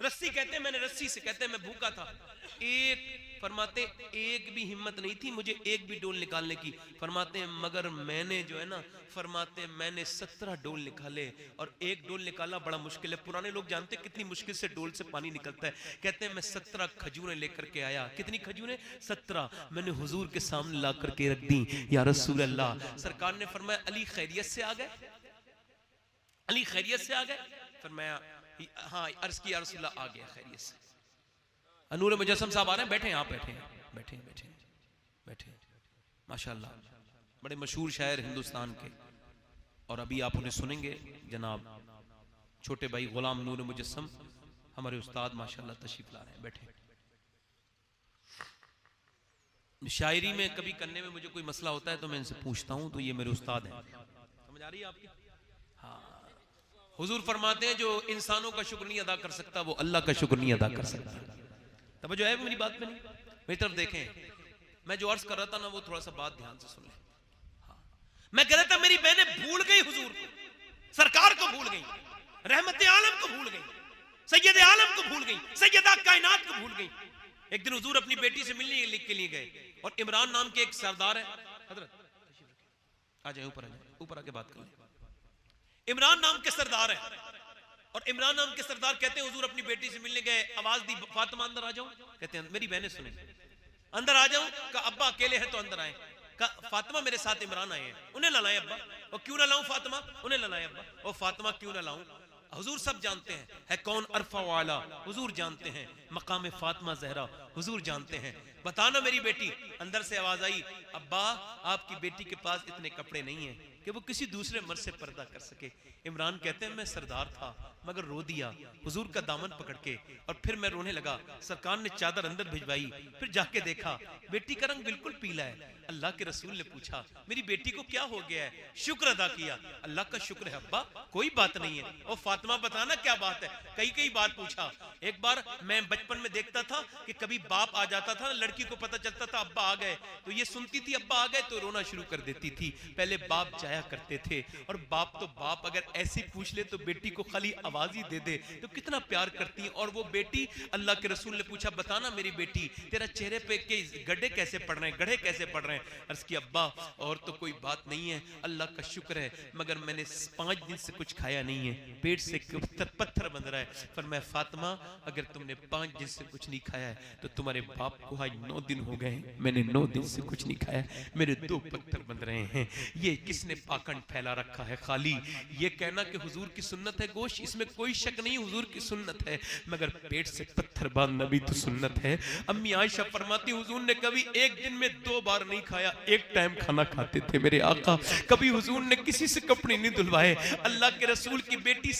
रस्सी कहते हैं, मैंने रस्सी से, कहते हैं मैं भूखा था, फरमाते एक भी हिम्मत नहीं थी मुझे एक भी डोल निकालने की। फरमाते हैं मगर मैंने जो है ना, फरमाते मैंने 17 डोल निकाले, और एक डोल निकाला बड़ा मुश्किल है। पुराने लोग जानते कितनी मुश्किल से डोल से पानी निकलता है। कहते हैं मैं 17 खजूरें लेकर के आया। कितनी खजूरें? 17। मैंने हुजूर के सामने ला करके रख दी। या रसूल अल्लाह, सरकार ने फरमाया अली खैरियत से आ गए? अली खैरियत से आ गए? फरमाया हाँ, अर्ज की या रसूल अल्लाह आ गया खैरियत से। नूर मुजस्सम साहब आ रहे हैं, बैठे हैं, आप बैठे हैं, बैठे बैठे बैठे, माशाल्लाह, बड़े मशहूर शायर हिंदुस्तान के, और अभी आप उन्हें सुनेंगे। जनाब छोटे भाई गुलाम नूर मुजस्सम हमारे उस्ताद माशाल्लाह तशरीफ ला रहे हैं, बैठे। शायरी में कभी करने में मुझे कोई मसला होता है तो मैं इनसे पूछता हूं, तो ये मेरे उस्ताद हैं। समझ आ रही है आपकी? हाँ, हुजूर फरमाते हैं जो इंसानों का शुक्र नहीं अदा कर सकता वो अल्लाह का शुक्र नहीं अदा कर सकता। तब जो है मेरी बात में नहीं, मेरी तरफ देखें। मैं जो अर्ज कर रहा था ना वो थोड़ा सा बात ध्यान से सुन लें। हाँ, मैं कह रहा था मेरी बहनें भूल गई हुजूर को, सरकार को भूल गई, रहमत आलम को भूल गई, सैयद आलम को भूल गई, सैयदा कायनात को भूल गई। एक दिन हुजूर अपनी बेटी से मिलने के लिए गए, और इमरान नाम के एक सरदार है, हजरत आ जाए, ऊपर आ जाए, ऊपर आके बात कर लें। इमरान नाम के सरदार है, और इमरान नाम के सरदार कहते हैं हुजूर अपनी बेटी से मिलने गए, आवाज दी फातिमा अंदर आ जाऊं। कहते हैं मेरी बहनें सुने, अंदर आ जाऊं? का अब्बा अकेले हैं तो अंदर आए। का फातिमा मेरे साथ इमरान आए हैं, उन्हें ला लाएं अब्बा। और क्यों ना लाऊं फातिमा? उन्हें ला लाएं अब्बा। और फातिमा क्यों ना लाऊं? हुजूर सब जानते हैं है कौन अरफा वाला, हुजूर जानते हैं मकाम फातिमा जहरा, हुजूर जानते हैं। बताना मेरी बेटी। अंदर से आवाज आई, अब्बा आपकी बेटी के पास इतने कपड़े नहीं है कि वो किसी दूसरे मर्द से पर्दा कर सके। इमरान कहते हैं मैं सरदार था मगर रो दिया हुजूर का दामन पकड़ के, और फिर मैं रोने लगा। सरकार ने चादर अंदर भिजवाई, फिर जाके देखा बेटी का रंग बिल्कुल पीला है। अल्लाह के रसूल ने पूछा मेरी बेटी को क्या हो गया है? शुक्र अदा किया, अल्लाह का शुक्र है अब्बा, कोई बात नहीं है। और फातिमा बताना क्या बात है? कई बार पूछा। एक बार मैं बचपन में देखता था कि कभी बाप आ जाता था, लड़की को पता चलता था अब्बा आ गए, तो ये सुनती थी अब्बा आ गए तो रोना शुरू कर देती थी। पहले बाप जाया करते थे, और बाप तो बाप अगर ऐसी पूछ ले तो बेटी को खाली आवाज ही दे दे तो कितना प्यार करती है। और वो बेटी, अल्लाह के रसूल ने पूछा बताना मेरी बेटी तेरा चेहरे पे के गड्ढे कैसे पड़ रहे हैं, गड्ढे कैसे पड़ रहे हैं? अर्ज की अब्बा और तो कोई बात नहीं है, अल्लाह का शुक्र है, मगर मैंने 5 दिन से कुछ खाया नहीं है, पेट से पत्थर बंध रहा है। पर मैं फातिमा अगर तुमने 5 दिन से कुछ नहीं खाया है तो तुम्हारे बाप को आज 9 दिन हो गए, मैंने 9 दिन से कुछ नहीं खाया, मेरे 2 पत्थर बंध रहे हैं। ये किसने पाखंड फैला रखा है? खाली ये कहना कि हुजूर की सुन्नत है गोश्त, इसमें कोई शक नहीं, हुजूर की सुन्नत है, मगर पेट से पत्थर बांधना भी तो सुन्नत है। अम्मी आयशा फरमाती हुजूर ने कभी एक दिन में 2 बार नहीं खाया, एक टाइम खाना खाते थे मेरे आका। कभी हुजूर ने किसी से कपड़े नहीं धुलवाए। अल्लाह के रसूल की बेटी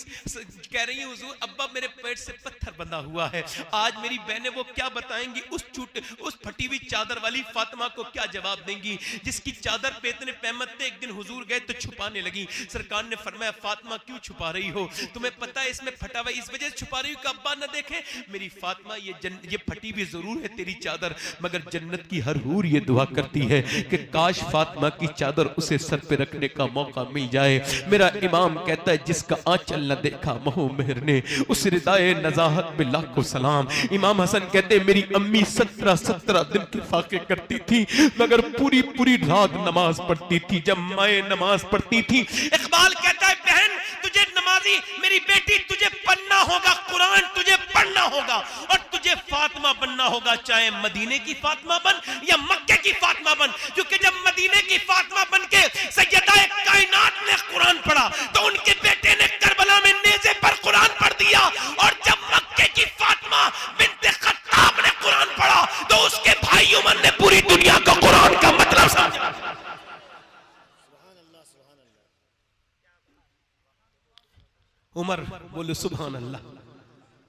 कह रही है हुजूर अब्बा मेरे पेट से पत्थर बंधा हुआ है। आज मेरी बहनें वो क्या बताएंगी? उस फटी हुई चादर वाली फातिमा को क्या जवाब देंगी जिसकी चादर पे इतने पैमत थे? एक दिन हुजूर गए तो छुपाने लगी। सरकार ने फरमाया फातिमा क्यों छुपा रही हो? तुम्हें पता है इसमें फटा हुआ इस वजह से छुपा रही हो कि अब्बा न देखे। मेरी फातिमा ये फटी हुई जरूर है तेरी चादर, मगर जन्नत की हर हूर ये दुआ करती है कि काश फातिमा की चादर उसे सर पे रखने का मौका मिल जाए। मेरा इमाम कहता है जिसका आंचल न देखा मोह मेहर ने, उस रिदाए नजाहत में लाखों सलाम। इमाम हसन कहते मेरी अम्मी 17 दिन के फाके करती थी, मगर पूरी रात नमाज पढ़ती थी। जब माए नमाज पढ़ती थी, इकबाल कहता है बहन तुझे नमाजी, मेरी बेटी तुझे पढ़ना होगा, कुरान तुझे पढ़ना होगा, और तुझे फातिमा बनना होगा, चाहे मदीने की फातिमा बन या मक्के की फातिमा बन। क्योंकि जब मदीने की फातिमा बन के सैयदा कायनात ने कुरान पढ़ा तो उनके बेटे ने करबला में नेज़े पर कुरान पढ़ दिया, और जब मक्के की फातिमा बिन्ते खत्ताब ने कुरान पढ़ा तो उसके भाई उमर ने पूरी दुनिया को कुरान का मतलब समझा। उमर बोले सुभान अल्लाह।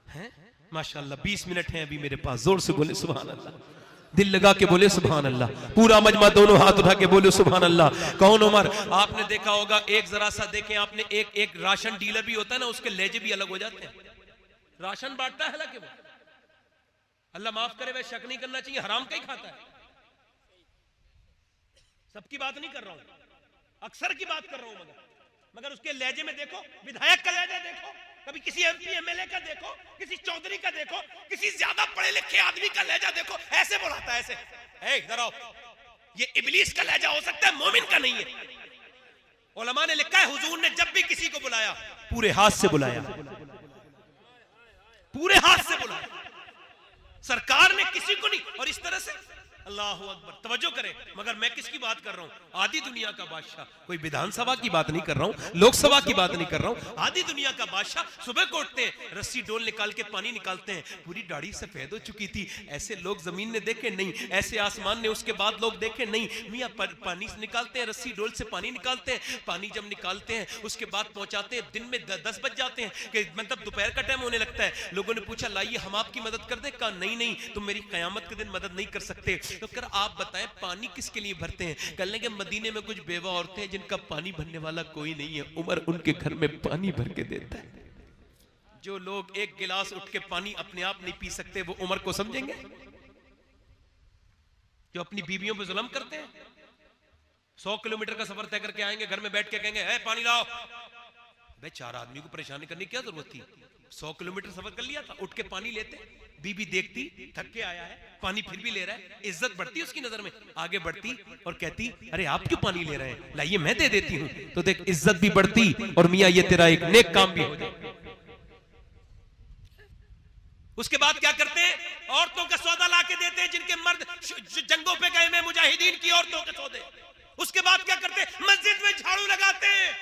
हैं माशाअल्लाह 20 मिनट हैं अभी मेरे पास, जोर से बोले सुभान अल्लाह, दिल लगा के बोले सुभान अल्लाह, पूरा मजमा दोनों हाथ उठा के बोले सुभान अल्लाह। कौन उमर? आपने देखा होगा, एक जरा सा देखें आपने, एक राशन डीलर भी होता है ना, उसके लहजे भी अलग हो जाते हैं। राशन बांटता है हालांकि वो, अल्लाह माफ करे, वह शक नहीं करना चाहिए, हराम का ही खाता है। सबकी बात नहीं कर रहा हूं, अक्सर की बात कर रहा हूं, मगर उसके लहजे में देखो, विधायक का लहजा देखो, कभी किसी एमपी एमएलए का देखो, किसी चौधरी का देखो, किसी ज्यादा पढ़े लिखे आदमी का लहजा देखो, ऐसे बोलाता है, ऐसे, ए इधर आओ। ये इब्लीस का लहजा हो सकता है, मोमिन का नहीं है। उलमा ने लिखा है हुजूर ने जब भी किसी को बुलाया पूरे हाथ से बुलाया, पूरे हाथ से बुलाया, सरकार ने किसी को नहीं। और इस तरह से अल्लाह अकबर, तवज्जो करें, मगर मैं किसकी बात कर रहा हूं? आधी दुनिया का बादशाह, कोई विधानसभा की बात नहीं कर रहा हूं, लोकसभा की बात नहीं कर रहा हूं। आधी दुनिया का बादशाह सुबह को उठते हैं, रस्सी डोल निकाल के पानी निकालते हैं, पूरी दाढ़ी सफेद हो चुकी थी। ऐसे लोग जमीन ने देखे नहीं, ऐसे आसमान ने उसके बाद लोग देखे नहीं। मियां पानी निकालते हैं, रस्सी डोल से पानी निकालते हैं, पानी जब निकालते हैं उसके बाद पहुंचाते हैं, दिन में 10 बज जाते हैं कि मतलब दोपहर का टाइम होने लगता है। लोगों ने पूछा लाइए हम आपकी मदद कर दें? कहा नहीं नहीं, तुम मेरी कयामत के दिन मदद नहीं कर सकते। तो कर आप बताएं पानी किसके लिए भरते हैं? कह लेंगे मदीने में कुछ बेवा औरतें हैं जिनका पानी भरने वाला कोई नहीं है, उमर उनके घर में पानी भर के देता है। जो लोग एक गिलास उठ के पानी अपने आप नहीं पी सकते वो उमर को समझेंगे? जो अपनी बीवियों पे जुल्म करते हैं, 100 किलोमीटर का सफर तय करके आएंगे, घर में बैठ के कहेंगे ए पानी लाओ। भाई 4 आदमी को परेशान करने की क्या जरूरत थी? 100 किलोमीटर सफर कर लिया था, उठ के पानी लेते, बीबी देखती थक के आया है, पानी फिर भी ले रहा है, इज्जत बढ़ती उसकी नजर में, आगे बढ़ती और कहती अरे आप क्यों पानी ले रहे हैं, लाइए मैं दे देती हूं। तो देख इज्जत भी बढ़ती और मियां ये तेरा एक नेक काम भी हो जाए। उसके बाद क्या करते हैं? औरतों का सौदा ला के देते हैं, जिनके मर्द जंगों पे गए में मुजाहिदीन की औरतों के सौदे। उसके बाद क्या करते हैं? मस्जिद में झाड़ू लगाते हैं।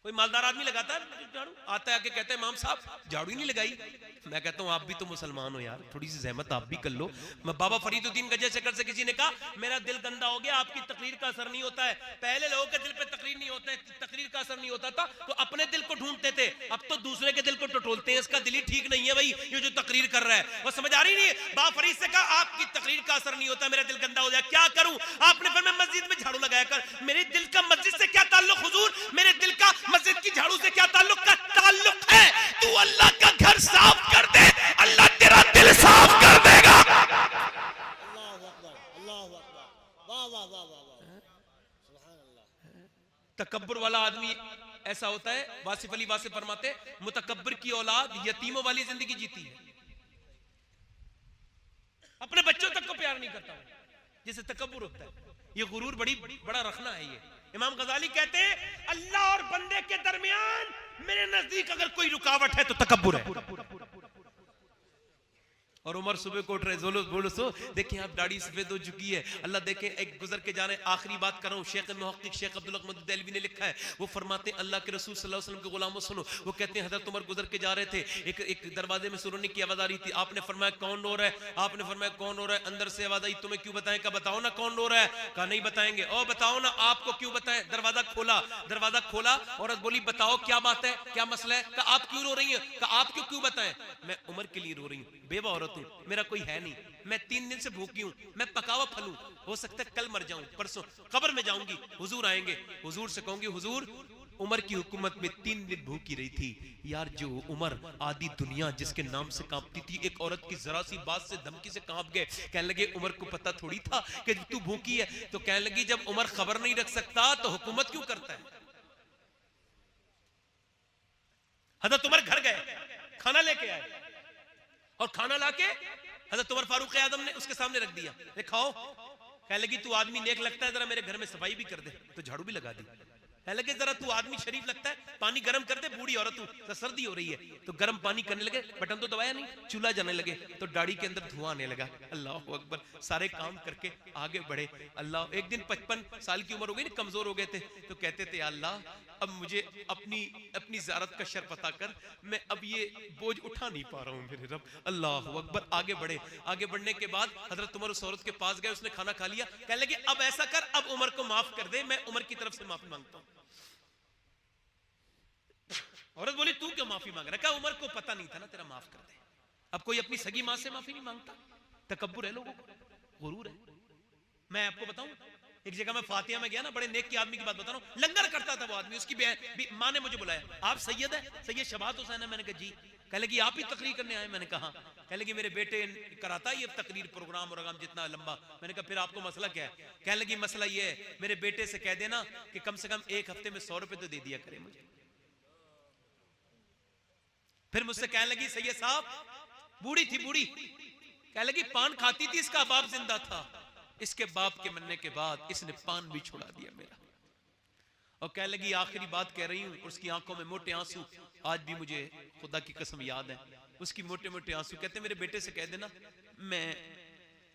कोई मालदार आदमी लगाता है झाड़ू? आता है आके कहते हैं इमाम साहब झाड़ू ही नहीं लगाई। मैं कहता हूं आप भी तो मुसलमान हो यार, थोड़ी सी जहमत आप भी कर लो। मैं बाबा फरीदुद्दीन गजे शकर से किसी ने कहा मेरा दिल गंदा हो गया, आपकी तकरीर का असर नहीं होता है। पहले लोगों के दिल पे तकरीर नहीं होता है, तकरीर का असर नहीं होता था तो अपने दिल को ढूंढते थे, अब तो दूसरे के दिल को टटोलते हैं। इसका दिल ही ठीक नहीं है भाई, ये जो तकरीर कर रहा है वो समझ आ रही नहीं है। बाबा फरीद से कहा आपकी तकरीर का असर नहीं होता, मेरा दिल गंदा हो जाए, क्या करूं? आपने फिर मैं मस्जिद में झाड़ू लगाया कर। मेरे दिल का मस्जिद से क्या ताल्लुक हुजूर? मेरे दिल का मस्जिद की झाड़ू से क्या ताल्लुक? का ताल्लुक है तू अल्लाह का घर साफ कर दे, अल्लाह तेरा दिल साफ कर देगा। अल्लाहु अकबर, अल्लाहु अकबर, वाह वाह वाह वाह वाह, सुभान अल्लाह। तकब्बुर वाला आदमी ऐसा होता है, वासिफ अली वासिफ फरमाते मुतकब्बिर की औलाद यतीमों वाली जिंदगी जीती है, अपने बच्चों तक को प्यार नहीं करता जिसे तकब्बुर होता है। ये गुरूर बड़ा रखना है। ये इमाम गजाली कहते हैं अल्लाह और बंदे के दरमियान मेरे नजदीक अगर कोई रुकावट है तो तकब्बुर है। और उमर सुबह को उठ रहे बोलो सो देखें आप दाढ़ी सफेद हो चुकी है। अल्लाह देखें एक गुजर के जा रहे, आखिरी बात कर रहा हूं, शेख मुहक्किक शेख अब्दुल अहमद देलवी ने लिखा है, वो फरमाते हैं अल्लाह के रसूल सल्लल्लाहु अलैहि वसल्लम के गुलामों सुनो, वो कहते हैं हजरत उमर गुजर के जा रहे थे, एक दरवाजे में सुरनी की आवाज आ रही थी, आपने फरमाया कौन रो रहा है? आपने फरमाया कौन रो रहा है? अंदर से आवाज आई तुम्हें क्यों बताएं? का बताओ ना कौन रो रहा है? कहा नहीं बताएंगे। ओ बताओ ना आपको क्यों बताएं? दरवाजा खोला, औरत बोली बताओ क्या बात है, क्या मसला है? कहा आप क्यों रो रही हैं? कहा आप क्यों बताएं? मैं उमर के लिए रो रही हूँ, बेवा औरत हूँ, मेरा कोई है नहीं, मैं 3 दिन से भूखी हूं, मैं पकावा फल हूं, हो सकता है कल मर जाऊं, परसों कब्र में जाऊंगी, हुजूर आएंगे, हुजूर से कहूंगी हुजूर उमर की हुकूमत में 3 दिन भूखी रही थी। यार जो उमर आदि दुनिया जिसके नाम से कांपती थी, एक औरत की जरा सी बात से धमकी से कांप गए। कहने लगे उमर को पता थोड़ी था कि तू भूखी है। तो कहने लगी जब उमर खबर नहीं रख सकता तो हुकूमत क्यों करता है? हजरत उमर घर गए, खाना लेके आए और खाना लाके हजरत उमर फारूक आजम ने उसके सामने रख दिया, खाओ। कहने लगी तू आदमी नेक लगता है, जरा मेरे घर में सफाई भी कर दे। तो झाड़ू भी लगा दी। कहने लगे जरा तू आदमी शरीफ लगता है, पानी गर्म कर दे, बूढ़ी औरत हूं तो सर्दी हो रही है। तो गर्म पानी करने लगे, बटन तो दबाया नहीं, चूल्हा जाने लगे तो दाढ़ी के अंदर धुआं आने लगा। अल्लाह अकबर, सारे काम करके आगे बढ़े। अल्लाह एक दिन 55 साल की उम्र हो गई ना, कमजोर हो गए थे, तो कहते थे अल्लाह अब मुझे अपनी ज़ियारत का शर पता कर, मैं अब ये बोझ उठा नहीं पा रहा हूं मेरे रब। अल्लाह अकबर, आगे बढ़े। आगे बढ़ने के बाद हजरत उमर उस औरत के पास गए, उसने खाना खा लिया। कहने लगे अब ऐसा कर, अब उमर को माफ कर दे, मैं उमर की तरफ से माफी मांगता हूं। औरत बोली तू क्यों माफी मांग रहा? क्या उमर को पता नहीं था ना तेरा, माफ कर दे। अब कोई अपनी सगी मां से माफी नहीं मांगता, तकब्बुर है लोगों को, गुरूर है। मैं आपको बताऊं, एक जगह मैं फातिहा में गया ना, बड़े नेक के आदमी की बात बता रहा हूं, लंगर करता था वो आदमी, उसकी मां ने मुझे बुलाया, आप सैयद है? सैयद शबात हुसैन है? मैंने कहा जी। कह लगी आप ही तकरीर करने आए? मैंने कहा। कह लगी मेरे बेटे कराता ये तकरीर प्रोग्राम और जितना लंबा। मैंने कहा फिर आपको मसला क्या है? कह लगी मसला ये है, मेरे बेटे से कह देना कि कम से कम 1 हफ्ते में 100 रुपए तो दे दिया करे मुझे। फिर मुझसे कहने लगी सैयद साहब, बूढ़ी थी बूढ़ी, कहने लगी पान खाती थी, इसका बाप जिंदा था, इसके बाप के मरने के बाद इसने पान भी छुड़ा दिया मेरा। और कहने लगी आखिरी बात कह रही हूं, उसकी आंखों में मोटे आंसू आज भी मुझे खुदा की कसम याद है, उसकी मोटे मोटे आंसू। कहते मेरे बेटे से कह देना मैं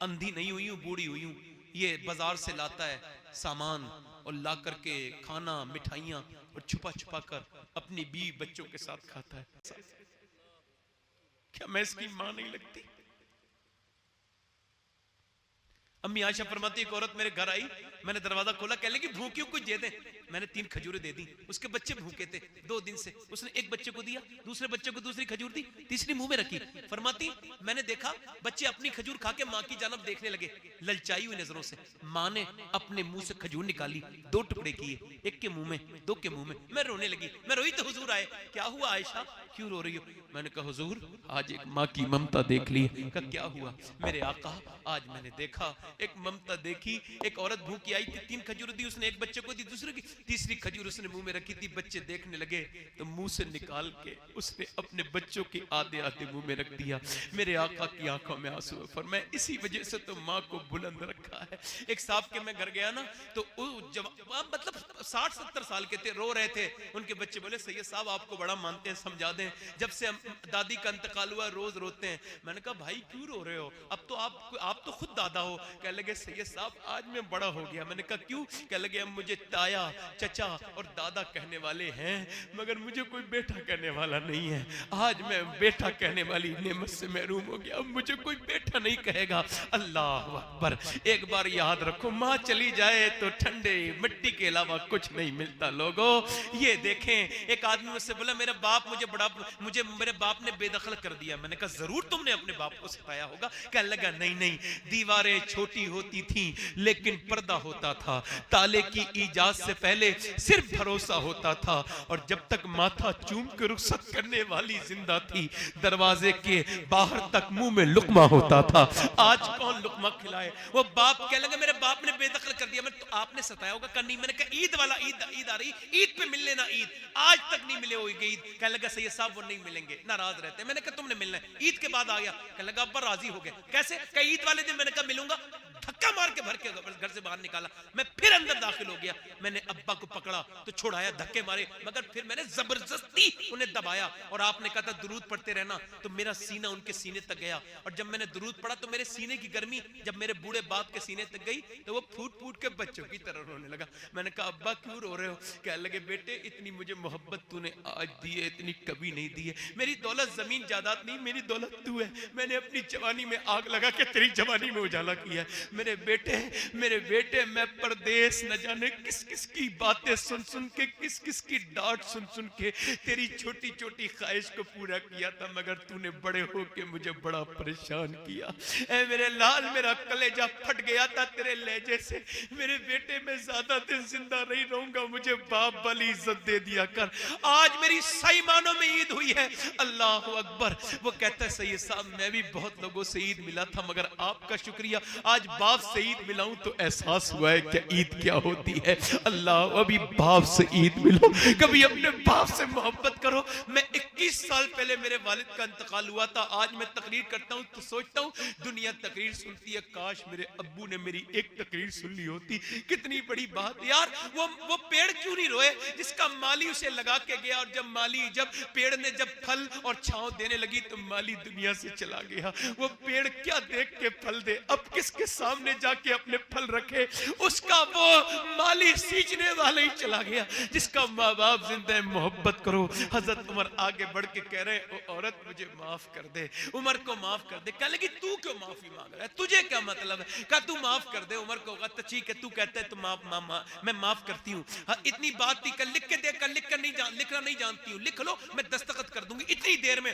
अंधी नहीं हुई हूं, बूढ़ी हुई हूं, ये बाजार से लाता है सामान और ला करके खाना मिठाइयां और छुपा छुपा कर अपनी बीवी बच्चों के साथ खाता है। क्या मैं इसकी मां नहीं लगती? अम्मी आयशा फरमाती एक औरत मेरे घर आई, मैंने दरवाजा खोला, कह लगी भूखी कुछ दे दे, मैंने 3 खजूरें दे दी, उसके बच्चे भूखे थे 2 दिन से, उसने एक बच्चे को दिया, दूसरे बच्चे को दूसरी खजूर दी, तीसरी मुंह में रखी। फरमाती मैंने देखा बच्चे अपनी खजूर खा के मां की जानब देखने लगे ललचाई हुई नजरों से। मां ने अपने मुंह से खजूर निकाली, 2 टुकड़े किए, एक के मुंह में 2 के मुंह में। मैं रोने लगी, मैं रोई तो हुजूर आए, क्या हुआ आयशा क्यों रो रही हो? मैंने कहा हुजूर आज एक मां की ममता देख ली। कहा क्या हुआ? मेरे आका आज मैंने देखा एक ममता देखी, एक औरत भूखी आई थी, 3 खजूर दी उसने, एक बच्चे को दी, दूसरे की, तीसरी खजूर उसने मुंह में रखी थी, बच्चे देखने लगे तो मुंह से निकाल के उसने अपने बच्चों की आधे आधे मुंह में रख दिया। मेरे आका की आंखों में आंसू है, पर मैं इसी वजह से तो माँ को बुलंद रखा है। एक साहब के मैं घर गया ना, तो मतलब 60-70 साल के थे, रो रहे थे, उनके बच्चे बोले सैयद साहब आपको बड़ा मानते हैं, समझा दें, जब से दादी का इंतकाल हुआ रोज रोते हैं। मैंने कहा भाई क्यों रो रहे हो, अब तो आप तो खुद दादा हो। कह लगे सैयद साहब आज मैं बड़ा हो गया। मैंने कहा क्यों? कह लगे अब मुझे ताया चचा और दादा कहने वाले हैं, मगर मुझे कोई बेटा कहने वाला नहीं है। आज मैं बेटा कहने वाली नेमत से महरूम हो गया, अब मुझे कोई बेटा नहीं कहेगा। अल्लाह अकबर। एक बार याद रखो, माँ चली जाए तो ठंडे मिट्टी के अलावा कुछ नहीं मिलता। लोगों ये देखें, एक आदमी मुझसे बोला मेरे बाप ने बेदखल कर दिया। मैंने कहा जरूर तुमने अपने बाप को सताया होगा। कहने लगा नहीं, दीवारें छोटी होती थी लेकिन पर्दा होता था, ताले की इजाद से पहले सिर्फ भरोसा होता था, और जब तक माथा चूम के रुखसत करने वाली जिंदा थी दरवाजे के बाहर तक मुंह में लुकमा होता था। आज कौन लुकमा खिलाए? वो बाप कह लगा मेरे बाप ने बेदखल कर दिया। तो आपने सताया होगा? नहीं। मैंने कहा ईद वाला ईद आ रही, ईद पे मिल लेना। ईद आज तक नहीं मिले हो ईद। कह लगा सैयद साहब वो नहीं मिलेंगे, नाराज रहते। मैंने कहा तुमने मिलना है। ईद के बाद आ गया, कह लगा अब्बा राजी हो गए। कैसे? कहा ईद वाले दिन। मैंने कहा मिलूंगा। धक्का मार के भर के घर से बाहर निकाला। मैं फिर अंदर दाखिल हो गया। मैंने अब्बा को पकड़ा तो छुड़ाया, धक्के मारे, मगर फिर मैंने जबरदस्ती उन्हें दबाया। और आपने कहा था दुरूद पढ़ते रहना, तो मेरा सीना उनके सीने तक गया। और जब मैंने दुरूद पढ़ा तो मेरे सीने की गर्मी जब मेरे बूढ़े बाप के सीने तक गई तो वो फूट फूट के बच्चों की तरह रोने लगा। मैंने कहा अब्बा क्यों रो रहे हो? कहने लगे बेटे इतनी मुझे मोहब्बत तूने आज दी है, इतनी कभी नहीं दी है। मेरी दौलत जमीन जायदाद नहीं, मेरी दौलत तू है। मैंने अपनी जवानी में आग लगा के तेरी जवानी में उजाला किया है। मेरे बेटे मैं परदेश न जाने किस किस की बातें सुन सुन के, किस किस की डांट सुन सुन के तेरी छोटी छोटी ख्वाहिश को पूरा किया था, मगर तूने बड़े होके मुझे बड़ा परेशान किया। ऐ मेरे लाल मेरा कलेजा फट गया था तेरे लहजे से। मेरे बेटे मैं ज्यादा दिन जिंदा नहीं रहूंगा, मुझे बाप वाली इज्जत दे दिया कर। आज मेरी सही मानों में ईद हुई है। अल्लाह अकबर। वो कहता है सैयद साहब मैं भी बहुत लोगों से ईद मिला था, मगर आपका शुक्रिया आज बाप से ईद मिलाऊं तो एहसास हुआ है क्या ईद क्या होती है। अल्लाह अभी बाप से ईद मिलो, कभी अपने बाप से मोहब्बत करो। मैं 21 साल पहले मेरे वालिद का इंतकाल हुआ था। आज मैं तकरीर करता हूं तो सोचता हूं दुनिया तकरीर सुनती है, काश मेरे अब्बू ने मेरी एक तकरीर सुन ली होती। कितनी बड़ी बात यार। वो पेड़ क्यों नहीं रोए जिसका माली उसे लगा के गया, और जब पेड़ ने जब फल और छांव देने लगी तो माली दुनिया से चला गया। वो पेड़ क्या देख के फल दे, अब किसके सामने जाके अपने फल रखे, उसका वो माली सींचने वाला ही चला गया। जिसका माँ बाप जिंदा है मोहब्बत करो। हजरत उमर आगे बढ़ के कह रहे हैं औरत मुझे माफ कर दे, उमर को माफ कर दे। कह लगी तू क्यों माफी मांग रहा है, तुझे क्या मतलब है? कहा तू माफ कर दे। उमर को कहा ठीक है तू कहता है तो मैं माफ करती हूँ। इतनी बात थी, कल लिख के दे, कल लिखना नहीं जानती हूँ, लिख लो मैं दस्तखत कर दूंगी। इतनी देर में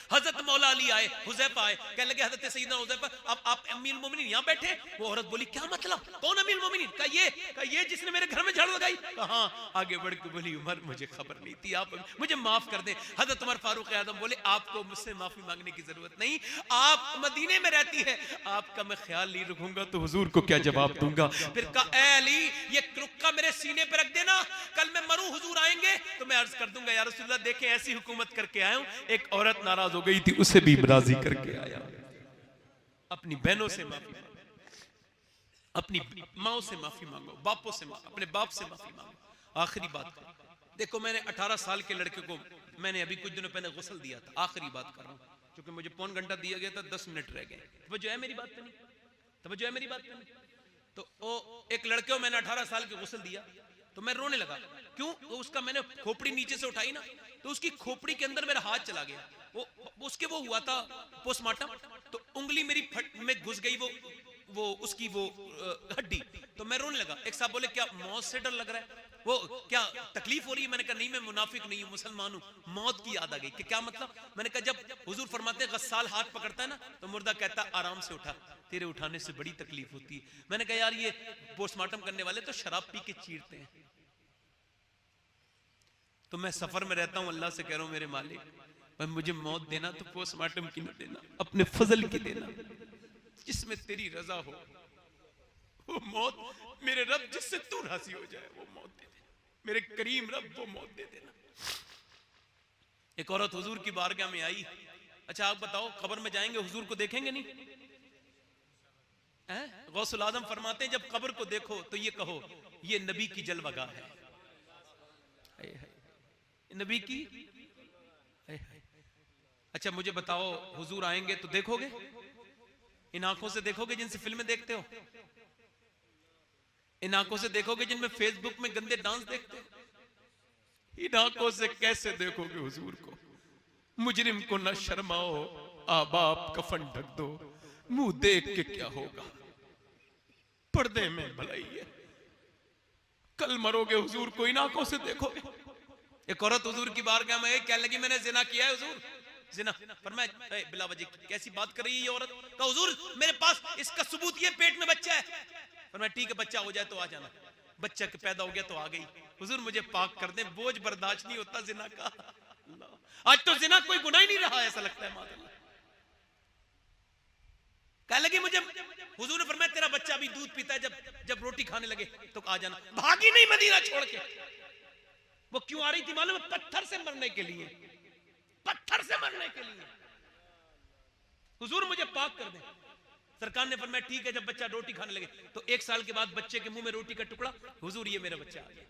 हजरत मौला अली आए, हुज़ैफा आए। कहने लगे हजरत सैयदना हुज़ैफा अब आप अमीरुल मोमिनीन यहाँ बैठे। वो औरत बोली क्या मतलब, कौन अमीरुल मोमिनीन? कहा ये जिसने मेरे घर में झाड़ू लगाई। कहा आगे बढ़ के बोली उमर मुझे खबर नहीं थी, आप मुझे माफ कर दें। हजरत उमर फारूक आज़म बोले आपको मुझसे माफी मांगने की जरूरत नहीं, आप मदीने में रहती है, आपका मैं ख्याल नहीं रखूंगा तो हुजूर को क्या जवाब दूंगा। फिर कहा ए अली ये रुक्का मेरे सीने पे रख देना, कल मैं मरूं हुजूर आएंगे तो मैं अर्ज कर दूंगा या रसूलुल्लाह देखें ऐसी हुकूमत करके आया हूं, एक औरत नाराज हो गई थी उसे भी राजी करके आया। अपनी बहनों से माफी मांगो, अपनी माओ से माफी मांगो, बापों से अपने बाप से माफी मांगो। आखिरी बात देखो, मैंने 18 साल के लड़के को मैंने अभी कुछ दिनों पहले गुस्ल दिया था, आखिरी बात कर रहा हूं क्योंकि मुझे पौन घंटा दिया गया था, 10 मिनट रह गए। तो जो है मेरी बात पे नहीं, तो जो है मेरी बात पे नहीं। तो वो एक लड़के को मैंने 18 साल के गुस्ल दिया तो मैं रोने लगा। क्यों? तो उसका मैंने खोपड़ी नीचे से उठाई ना, तो उसकी खोपड़ी के अंदर मेरा हाथ चला गया। वो उसके वो हुआ था पोस्टमार्टम, तो उंगली मेरी में घुस गई वो उसकी वो हड्डी, तो मैं रोने लगा। एक साहब बोले क्या मौत से डर लग रहा है, वो क्या तकलीफ हो रही है? मैंने कहा नहीं, मैं मुनाफिक नहीं हूं, मुसलमान हूं। मौत की याद आ गई कि क्या मतलब? मैंने कहा जब हुजूर फरमाते गस्साल हाथ पकड़ता है ना तो मुर्दा कहता आराम से उठा, तेरे उठाने से बड़ी तकलीफ होती है। मैंने कहा यार ये पोस्टमार्टम करने वाले तो शराब पी के चीरते हैं। तो मैं सफर में रहता हूं, अल्लाह से कह रहा हूं मेरे मालिक मुझे मौत देना तो पोस्टमार्टम की न देना, अपने फजल की देना, जिसमें तेरी रजा हो। वो मौत मेरे रब जिससे तू राजी हो जाए वो मौत दे दे, मेरे करीम रब वो मौत दे देना। एक औरत हुजूर की बारगाह में आई। अच्छा आप बताओ कब्र में जाएंगे हुजूर को देखेंगे नहीं? गौसुल आजम फरमाते हैं जब कब्र को देखो तो ये कहो ये नबी की जलवागाह है, नबी की। अच्छा मुझे बताओ हुजूर आएंगे तो देखोगे? इन आंखों से देखोगे जिनसे फिल्में देखते हो? इन आंखों से देखोगे जिनमें फेसबुक में गंदे डांस देखते हो? इन आंखों से कैसे देखोगे हुजूर को? मुजरिम को न शर्माओ, आबाप कफन ढक दो, मुंह देख के क्या होगा, पर्दे में भलाई है। कल मरोगे हुजूर को इन आंखों से देखोगे। एक औरत हुजूर की बारगाह में क्या लगी, मैंने जिना किया है हुजूर, जिना। फरमाया बिला वजह कैसी बात कर रही है ये औरत? कहा हुजूर मेरे पास इसका सबूत ये पेट में बच्चा है। फरमाया ठीक है बच्चा हो जाए तो आ जाना। बच्चा के पैदा हो गया तो आ गई। हुजूर मुझे पाक कर दे, बोझ बर्दाश्त नहीं होता जिना का। आज तो जिना कोई गुनाह ही नहीं रहा ऐसा लगता है। मादल्ला कह लगी मुझे, हुजूर ने फरमाया तेरा बच्चा भी दूध पीता है, जब रोटी खाने लगे तो आ जाना। भागी नहीं मदीना छोड़ के। वो क्यों आ रही थी मालूम है? पत्थर से मरने के लिए, पत्थर से मरने के लिए। हुजूर मुझे पाक कर दे। सरकार ने फरमाया ठीक है जब बच्चा रोटी खाने लगे तो 1 साल के बाद बच्चे के मुंह में रोटी का टुकड़ा, हुजूर ये मेरा बच्चा आ गया।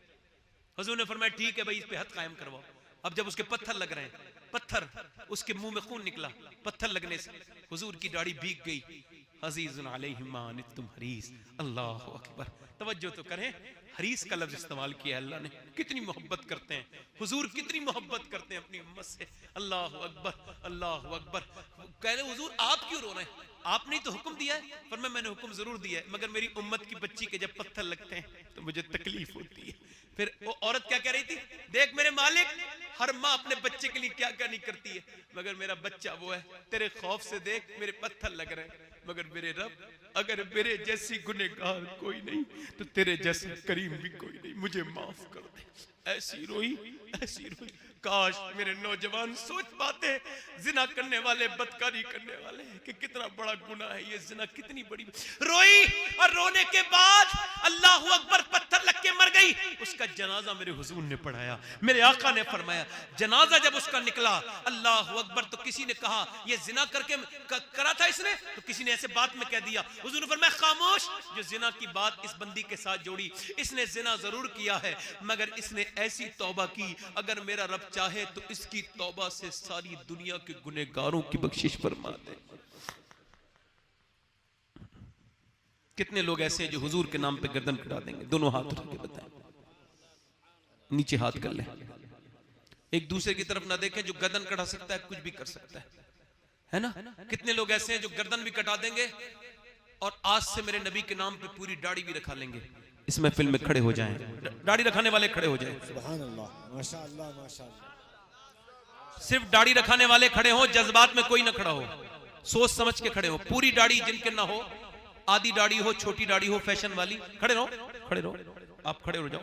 हुजूर ने फरमाया ठीक है भाई इस पे हद कायम करवाओ। अब जब उसके पत्थर लग रहे हैं, पत्थर उसके मुंह में खून निकला पत्थर लगने से, हुजूर की दाढ़ी भीग गई। अजीजुन अलैहि मा अनित्तुम हरीस। अल्लाहु अकबर। तवज्जो तो करें, हरीस का लफ्ज इस्तेमाल किया अल्लाह ने। कितनी मोहब्बत करते हैं हुजूर, कितनी मोहब्बत करते हैं अपनी उम्मत से। अल्लाहु अकबर, अल्लाहु अकबर। कह रहे हुजूर आप क्यों रो रहे हैं? आपने तो हुक्म दिया है। पर मैंने हुक्म जरूर दिया है मगर मेरी उम्मत की बच्ची के जब पत्थर लगते हैं तो मुझे तकलीफ होती है। फिर वो औरत क्या कह रही थी? देख मेरे मालिक, हर माँ अपने बच्चे के लिए क्या क्या नहीं करती है, मगर मेरा बच्चा वो है। तेरे खौफ से देख मेरे पत्थर लग रहे हैं, मगर मेरे रब अगर मेरे जैसी गुनहगार कोई नहीं तो तेरे जैसा करीम भी कोई नहीं, मुझे माफ कर दे। ऐसी रोई, ऐसी रोई। काश मेरे नौजवान सोच पाते जिना करने वाले, बदकारी करने वाले कि कितना बड़ा गुनाह है ये जिना, कितनी बड़ी। रोई और रोने के बाद अल्लाहु अकबर, पत्थर लग के मर गई। उसका जनाजा मेरे हुजूर ने पढ़ाया। मेरे आका ने फरमाया जनाजा जब उसका निकला, अल्लाहु अकबर, तो किसी ने कहा ये जिना करके करा था इसने, तो किसी ने ऐसे बात में कह दिया। हुजूर ने फरमाया खामोश, जो जिना की बात इस बंदी के साथ जोड़ी, इसने जिना जरूर किया है मगर इसने ऐसी तौबा की, अगर मेरा रब चाहे तो इसकी तौबा से सारी दुनिया के गुनहगारों की बख्शिश फरमा दे। कितने लोग ऐसे हैं जो हुजूर के नाम पे गर्दन कटा देंगे? दोनों हाथ उठा के बताएं, नीचे हाथ कर ले। एक दूसरे की तरफ ना देखें। जो गर्दन कटा सकता है कुछ भी कर सकता है ना? कितने लोग ऐसे हैं जो गर्दन भी कटा देंगे और आज से मेरे नबी के नाम पे पूरी दाढ़ी भी रखा लेंगे। इस महफिल में खड़े हो जाएं, दाढ़ी रखाने वाले खड़े हो जाएं। सुभान अल्लाह, माशाअल्लाह, माशाअल्लाह। सिर्फ दाढ़ी रखाने वाले खड़े हो, जज्बात में कोई ना खड़ा हो, सोच समझ के खड़े हो। पूरी दाढ़ी जिनके ना हो, आधी दाढ़ी हो, छोटी दाढ़ी हो, फैशन वाली, खड़े रहो, खड़े रहो, आप खड़े हो जाओ।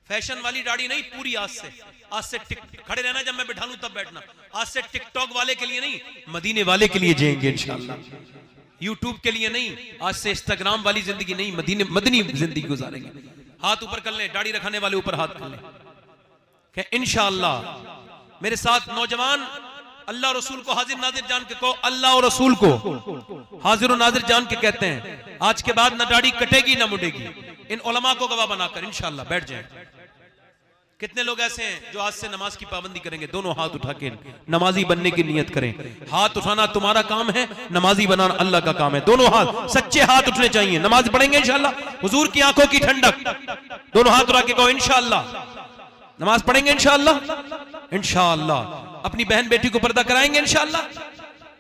फैशन वाली दाढ़ी नहीं, पूरी आज से खड़े रहना, जब मैं बैठा लूं तब बैठना। आज से टिकटॉक वाले के लिए नहीं, मदीने वाले के लिए जिएंगे इंशाअल्लाह। यूट्यूब के लिए नहीं, आज से इंस्टाग्राम वाली जिंदगी नहीं, मदनी जिंदगी गुजारेंगे। हाथ ऊपर कर लें, दाढ़ी रखने वाले ऊपर हाथ कर लें। कि इंशाअल्लाह मेरे साथ नौजवान अल्लाह रसूल को हाजिर नाजिर जान के कहो, अल्लाह और रसूल को हाजिर और नाजिर जान के कहते हैं आज के बाद ना दाढ़ी कटेगी ना मुड़ेगी। इन उलमा को गवाह बनाकर इंशाअल्लाह बैठ जाएं। कितने लोग ऐसे हैं जो आज से नमाज की पाबंदी करेंगे? दोनों हाथ उठा के नमाजी बनने की नियत करें। हाथ उठाना तुम्हारा काम है, नमाजी बनाना अल्लाह का काम है। दोनों हाथ, सच्चे हाथ उठने चाहिए। नमाज पढ़ेंगे इंशाअल्लाह, हुजूर की आंखों की ठंडक। दोनों हाथ उठा के कहो इंशाअल्लाह नमाज पढ़ेंगे इंशाअल्लाह, इंशाअल्लाह अपनी बहन बेटी को पर्दा कराएंगे इंशाअल्लाह।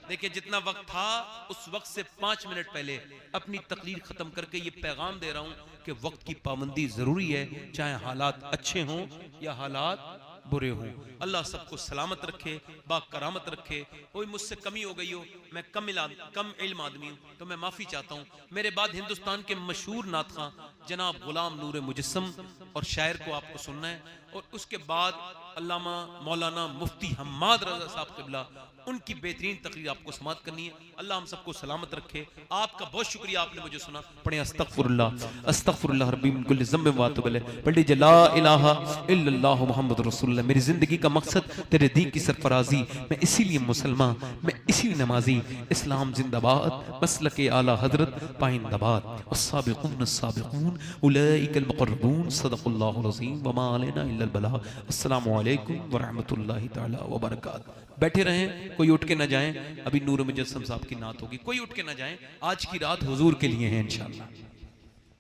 देखिए जितना वक्त था उस वक्त से 5 मिनट पहले अपनी तकरीर खत्म करके ये पैगाम दे रहा हूं कि वक्त की पाबंदी जरूरी है, चाहे हालात अच्छे हों या हालात बुरे हों। अल्लाह सबको सलामत रखे, बाकरामत रखे। कोई मुझसे कमी हो गई हो, मैं कम इल्म आदमी हूं, तो मैं माफी चाहता हूं। मेरे बाद हिंदुस्तान के मशहूर नात खां जनाब गुलाम नूर मुजस्सम और शायर को आपको सुनना है, और उसके बाद अल्लामा मौलाना मुफ्ती हम्माद रजा साहब क़िबला उनकी बेहतरीन तकरीर आपको समाअत करनी है। अल्लाह हम सबको सलामत रखे। आपका बहुत शुक्रिया, आपने मुझे सुना। पढ़े अस्तगफिरुल्लाह अस्तगफिरुल्लाह रब्बी मिन कुल्लि ज़म्बिन व अतूबु इलैह। पढ़े ला इलाहा इल्लल्लाह मुहम्मदुर रसूलुल्लाह। मेरी जिंदगी का मकसद तेरे दीन की सरफराजी, मैं इसीलिए मुसलमान, मैं इसीलिए नमाजी। इस्लाम जिंदाबाद, मसलके आला हजरत पाइंदाबाद। अस्साबिकून अस्साबिकून उलाइकल मुक़र्रबून। सदक़ल्लाहुल अज़ीम व मा अलैना इल्लल बलाग। अस्सलामु अलैकुम व रहमतुल्लाहि तआला व बरकातहू। बैठे रहें, कोई उठ के ना जाएं। अभी नूर मुजस्सम साहब की नात होगी, कोई उठ के ना जाएं। आज की रात हुजूर के लिए है इंशाअल्लाह।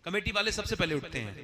कमेटी वाले सबसे पहले उठते हैं।